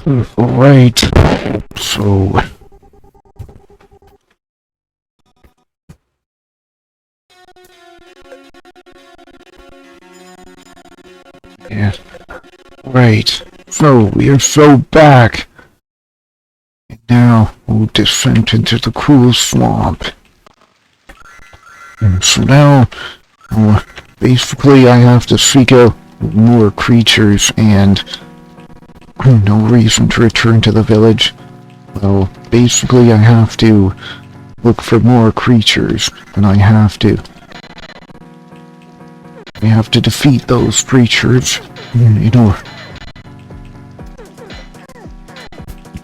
Alright. So... yeah. Right. So, we are so back. And now, we'll descend into the cruel swamp. And so now, basically I have to seek out more creatures and no reason to return to the village. Well, basically I have to look for more creatures, and I have to defeat those creatures. You know,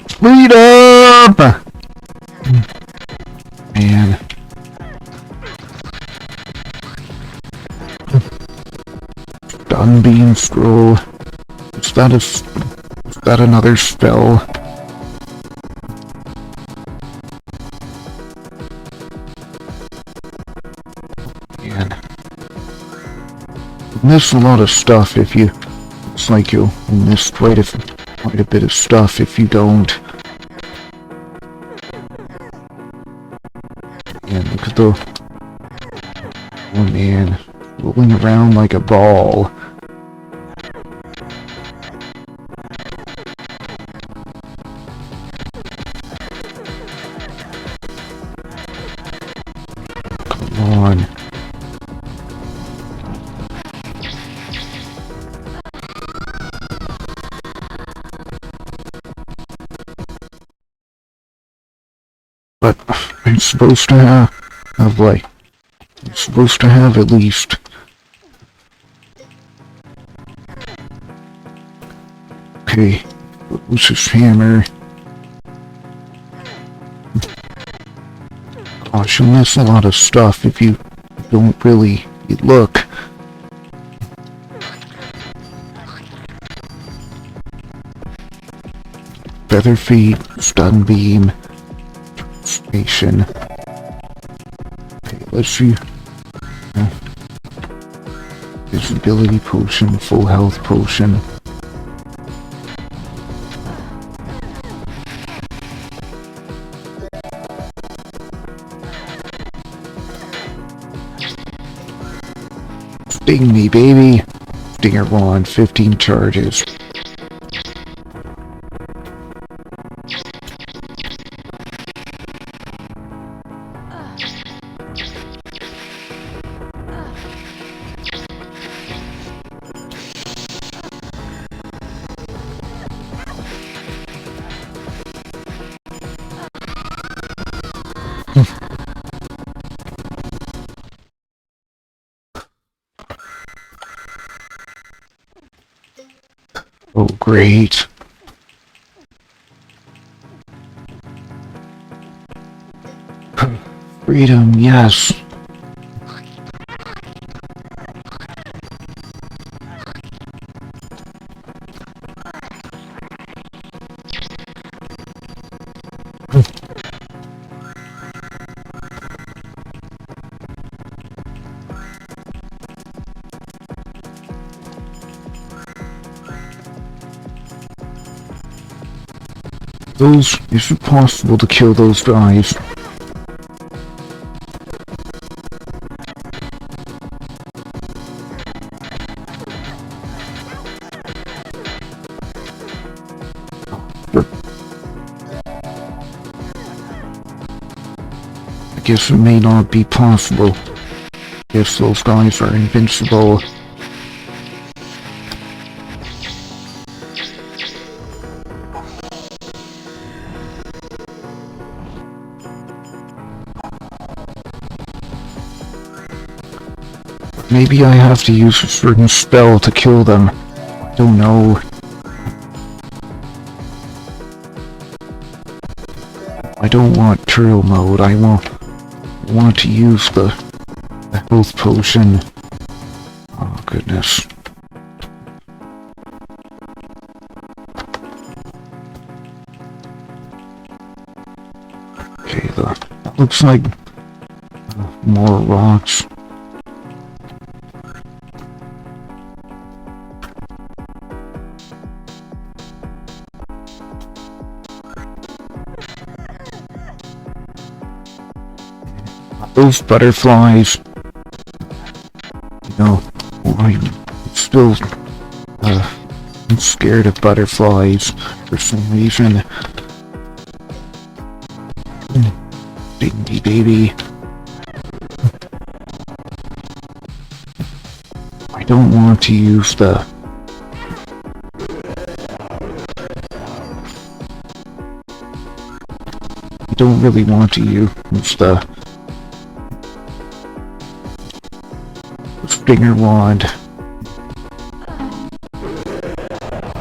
freedom! Man. Sunbeam scroll. Is that another spell? Man. You miss a lot of stuff if you... It's like you'll miss quite a bit of stuff if you don't. And look at the... Oh man. Rolling around like a ball. Come on. But I'm supposed to have like... I'm supposed to have at least... Okay, what's this hammer? Gosh, you'll miss a lot of stuff if you don't really look. Feather feet, stun beam, station. Okay, let's see. Visibility potion, full health potion. Sting me, baby! Stinger wand, 15 charges. Oh, great. Freedom, yes. Is it possible to kill those guys? I guess it may not be possible. I guess those guys are invincible. Maybe I have to use a certain spell to kill them. I don't know. I don't want turtle mode. I want to use the health potion. Oh goodness. Okay, that looks like more rocks. those butterflies, you know, I'm still, I'm scared of butterflies for some reason. Dingy baby. I don't want to use the... I don't really want to use the stinger wand.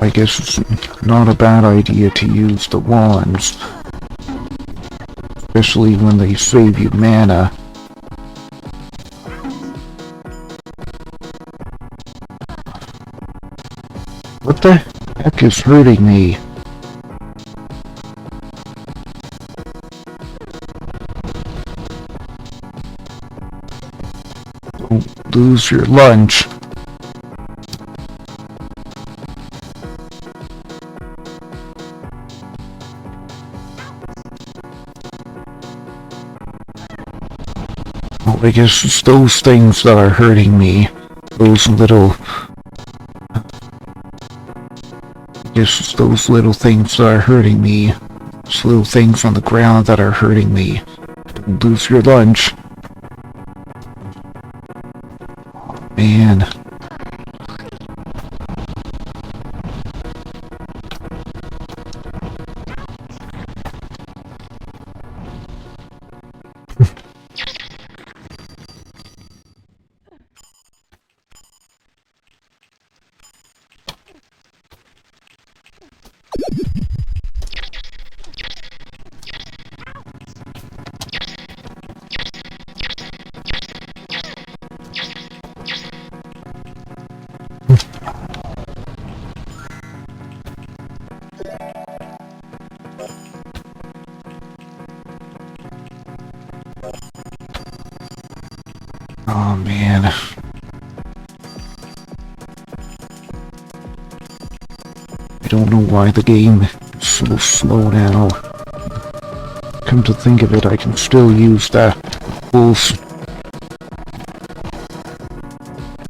I guess it's not a bad idea to use the wands, especially when they save you mana. What the heck is hurting me? Don't lose your lunch. Well, I guess it's those things that are hurting me. Those little... I guess it's those little things that are hurting me. Those little things on the ground that are hurting me. Don't lose your lunch. Man. Oh man. I don't know why the game is so slow now. Come to think of it, I can still use that wolf.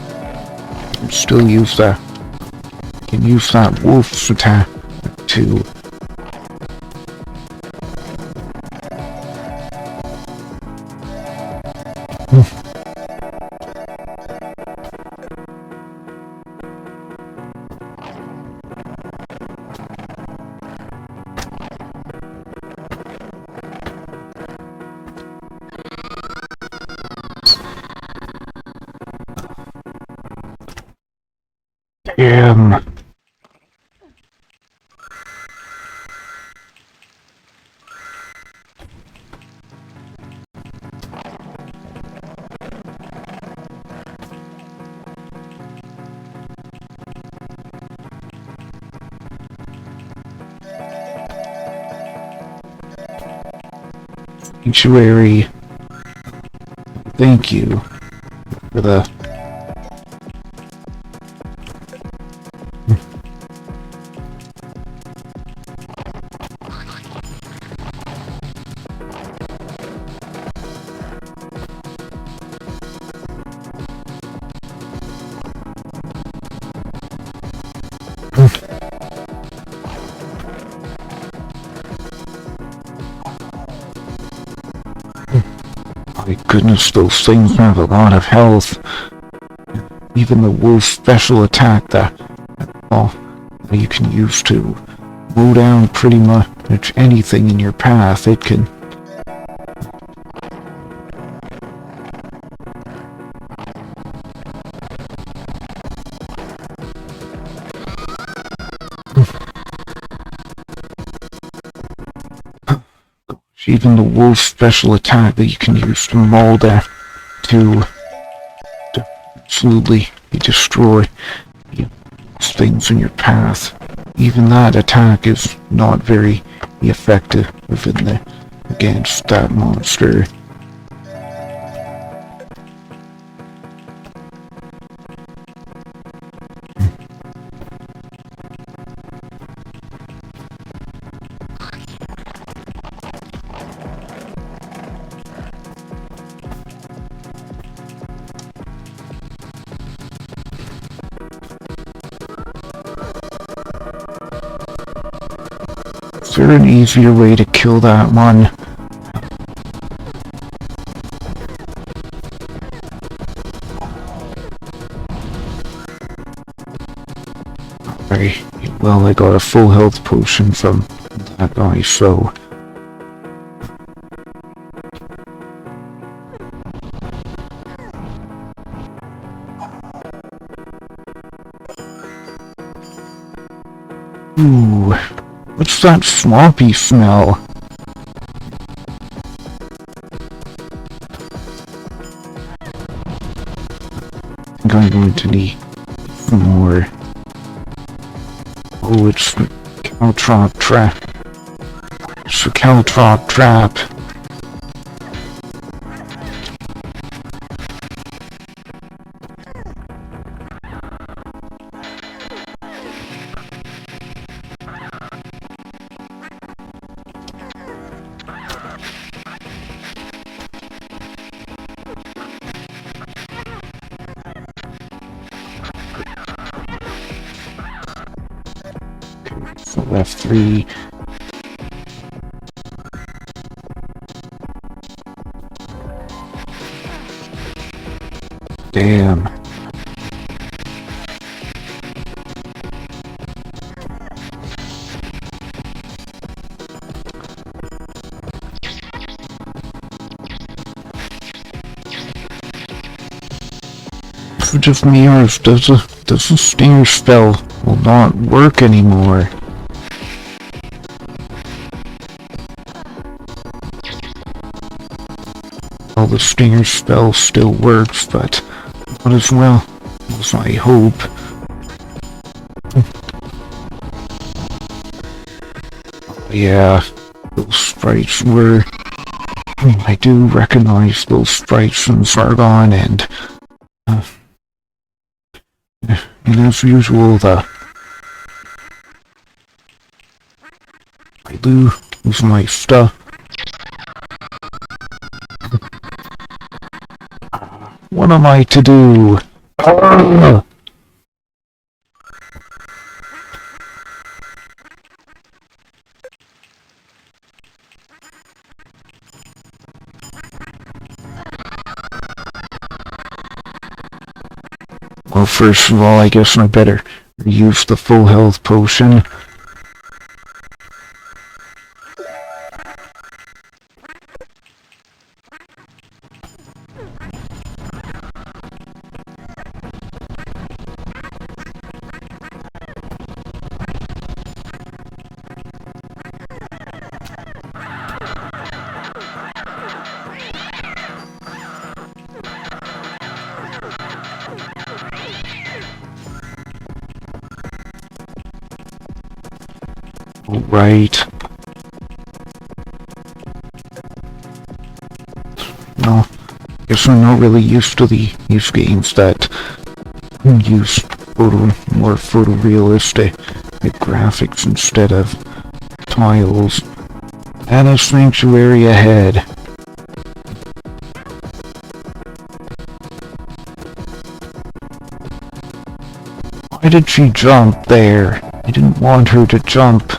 I can still use that. I can use that wolf's attack too. Damn. Sanctuary. Thank you for the... My goodness, those things have a lot of health. Even the wolf special attack that you can use to mow down pretty much anything in your path. It can... Even the wolf special attack that you can use to mow that to absolutely destroy things in your path. Even that attack is not very effective against that monster. Is there an easier way to kill that one? Alright, well, I got a full health potion from that guy, so... Ooh, what's that swampy smell? I think I'm going to need some more. Oh, it's the Caltrop trap. It's the Caltrop trap. So left 3. Damn. For just me, or does the stinger spell will not work anymore? Well, the stinger spell still works, but not as well as I hope. Yeah, those sprites were... I do recognize those sprites from Sargon, and... and as usual, I lose my stuff. What am I to do? Well, first of all, I guess I better use the full health potion. Right. Well, guess I'm not really used to these games that use more photorealistic graphics instead of tiles. And a sanctuary ahead. Why did she jump there? I didn't want her to jump.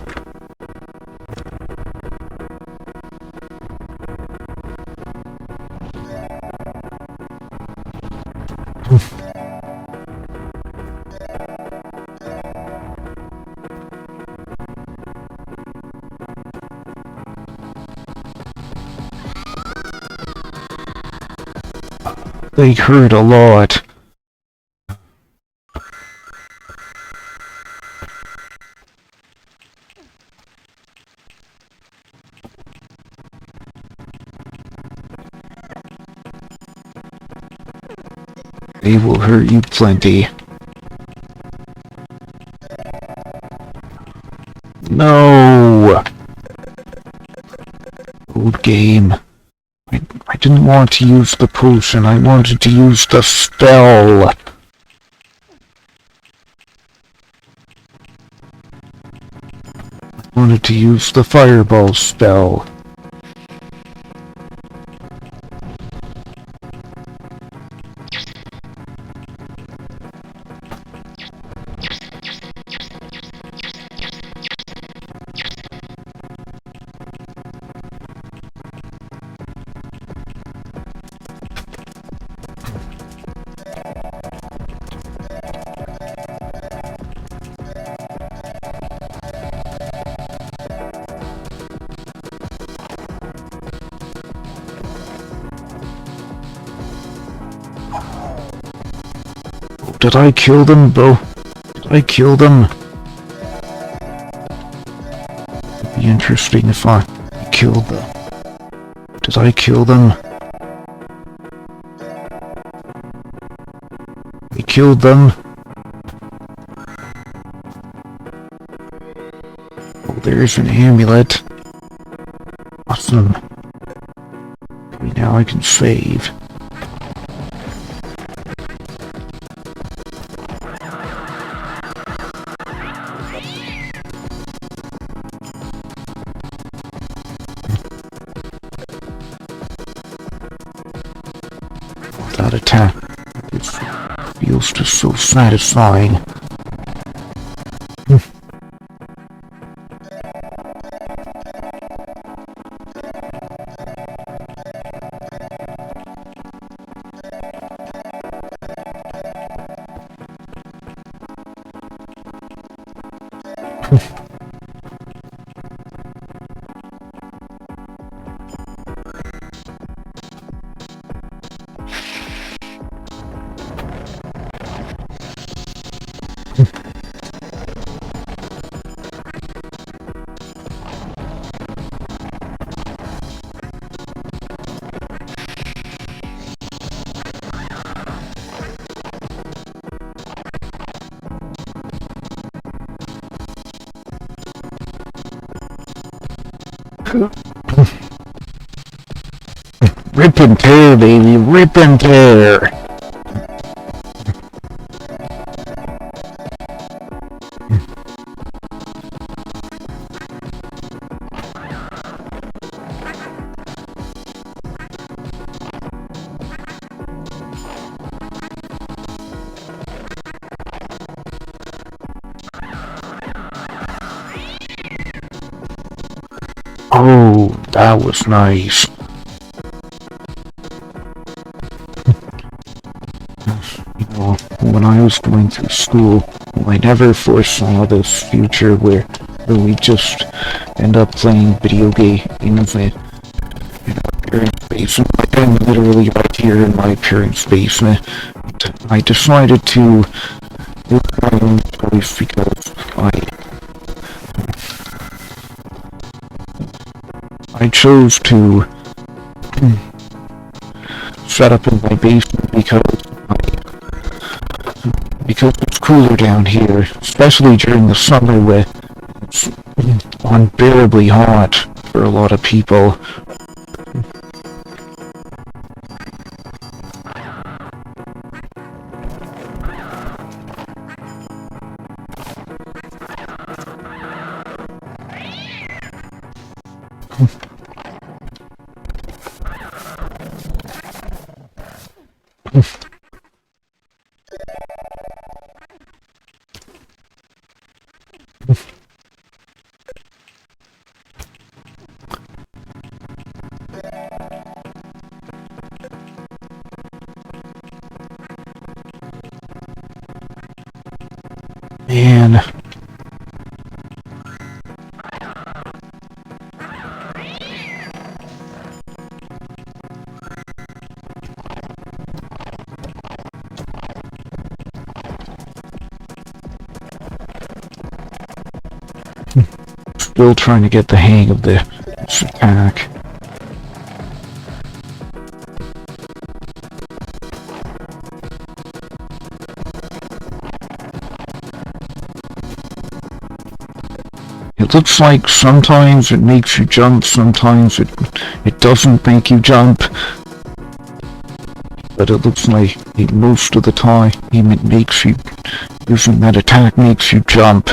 They hurt a lot. They will hurt you plenty. No! Old game. I didn't want to use the potion, I wanted to use the spell. I wanted to use the fireball spell. Did I kill them, Bo? Did I kill them? It'd be interesting if I killed them. Did I kill them? I killed them. Oh, there's an amulet. Awesome. Okay, now I can save. That attack. It feels just so satisfying. Rip and tear, baby, rip and tear. Oh, that was nice. You know, when I was going through school, I never foresaw this future where we just end up playing video games in our parents' basement. Like, I'm literally right here in my parents' basement. I decided to make my own choice because I chose to set up in my basement because it's cooler down here, especially during the summer where it's unbearably hot for a lot of people. Man. Still trying to get the hang of this attack. It looks like sometimes it makes you jump, sometimes it doesn't make you jump. But it looks like most of the time it makes you, using that attack makes you jump.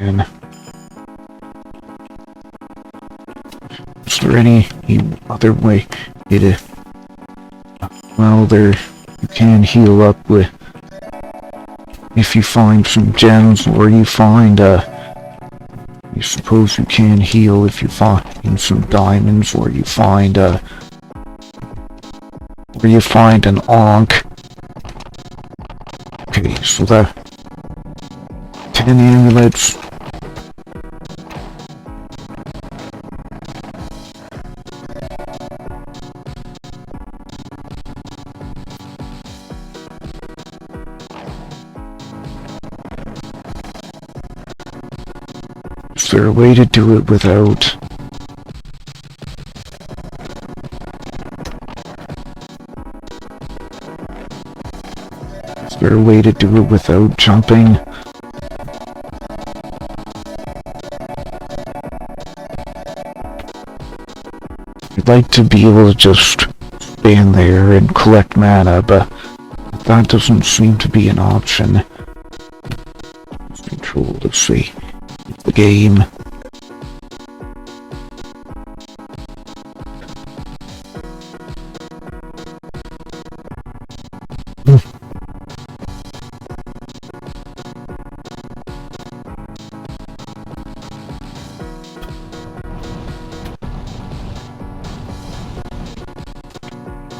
And there any other way to, well, there, you can heal up with, if you find some gems, or you find, you suppose you can heal if you find some diamonds, or you find, an Ankh. Okay, so that 10 amulets. Is there a way to do it without... Is there a way to do it without jumping? I'd like to be able to just stand there and collect mana, but that doesn't seem to be an option. Control, let's see. The game.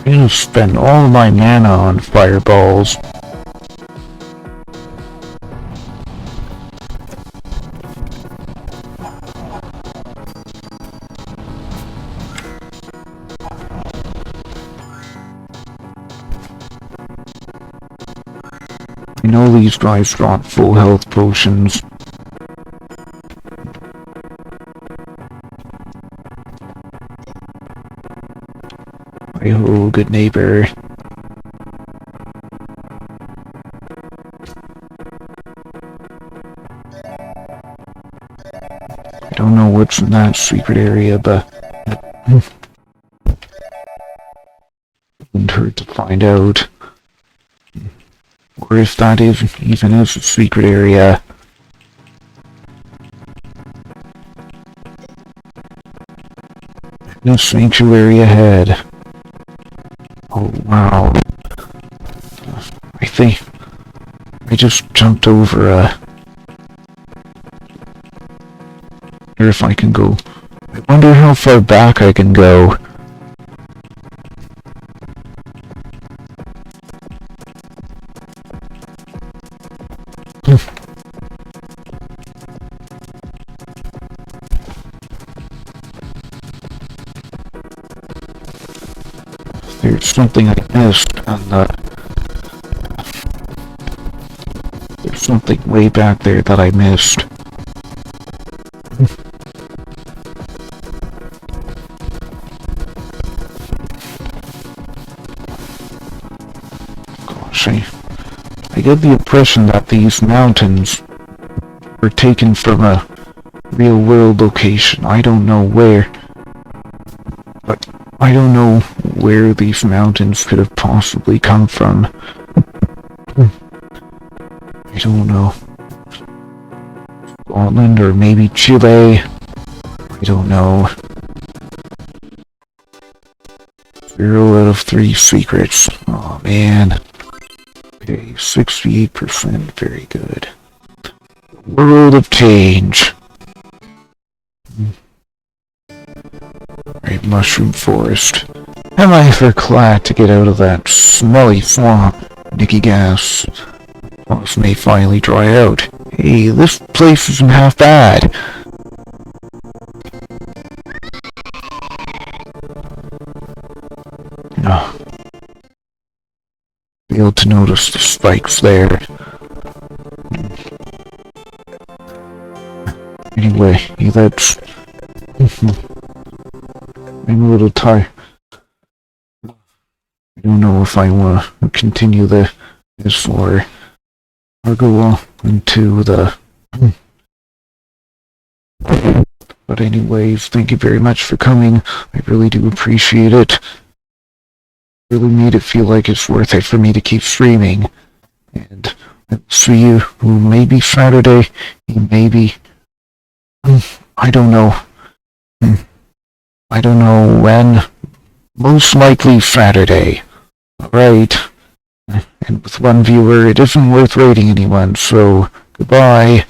I'm gonna spend all my mana on fireballs. I know these guys drop full health potions. Hi-ho, good neighbor. I don't know what's in that secret area, but wouldn't hurt to find out. Or if that even is a secret area. No sanctuary ahead. Oh wow. I think I just jumped over or if I can go. I wonder how far back I can go. There's something I missed on there's something way back there that I missed. Gosh, I get the impression that these mountains were taken from a real world location. I don't know where, but I don't know where these mountains could have possibly come from. I don't know. Scotland or maybe Chile. I don't know. 0 out of 3 secrets. Oh man. Okay, 68%. Very good. World of Change. Right, Mushroom Forest. Am I ever glad to get out of that smelly swamp? Nicky gas. Boss may finally dry out. Hey, this place isn't half bad. No. Failed to notice the spikes there. Anyway, let's... I'm a little tired. I don't know if I want to continue this or go on into the... But anyways, thank you very much for coming. I really do appreciate it. Really made it feel like it's worth it for me to keep streaming. And I'll see you maybe Saturday, maybe... I don't know. I don't know when. Most likely Saturday. Alright. And with one viewer, it isn't worth rating anyone, so goodbye.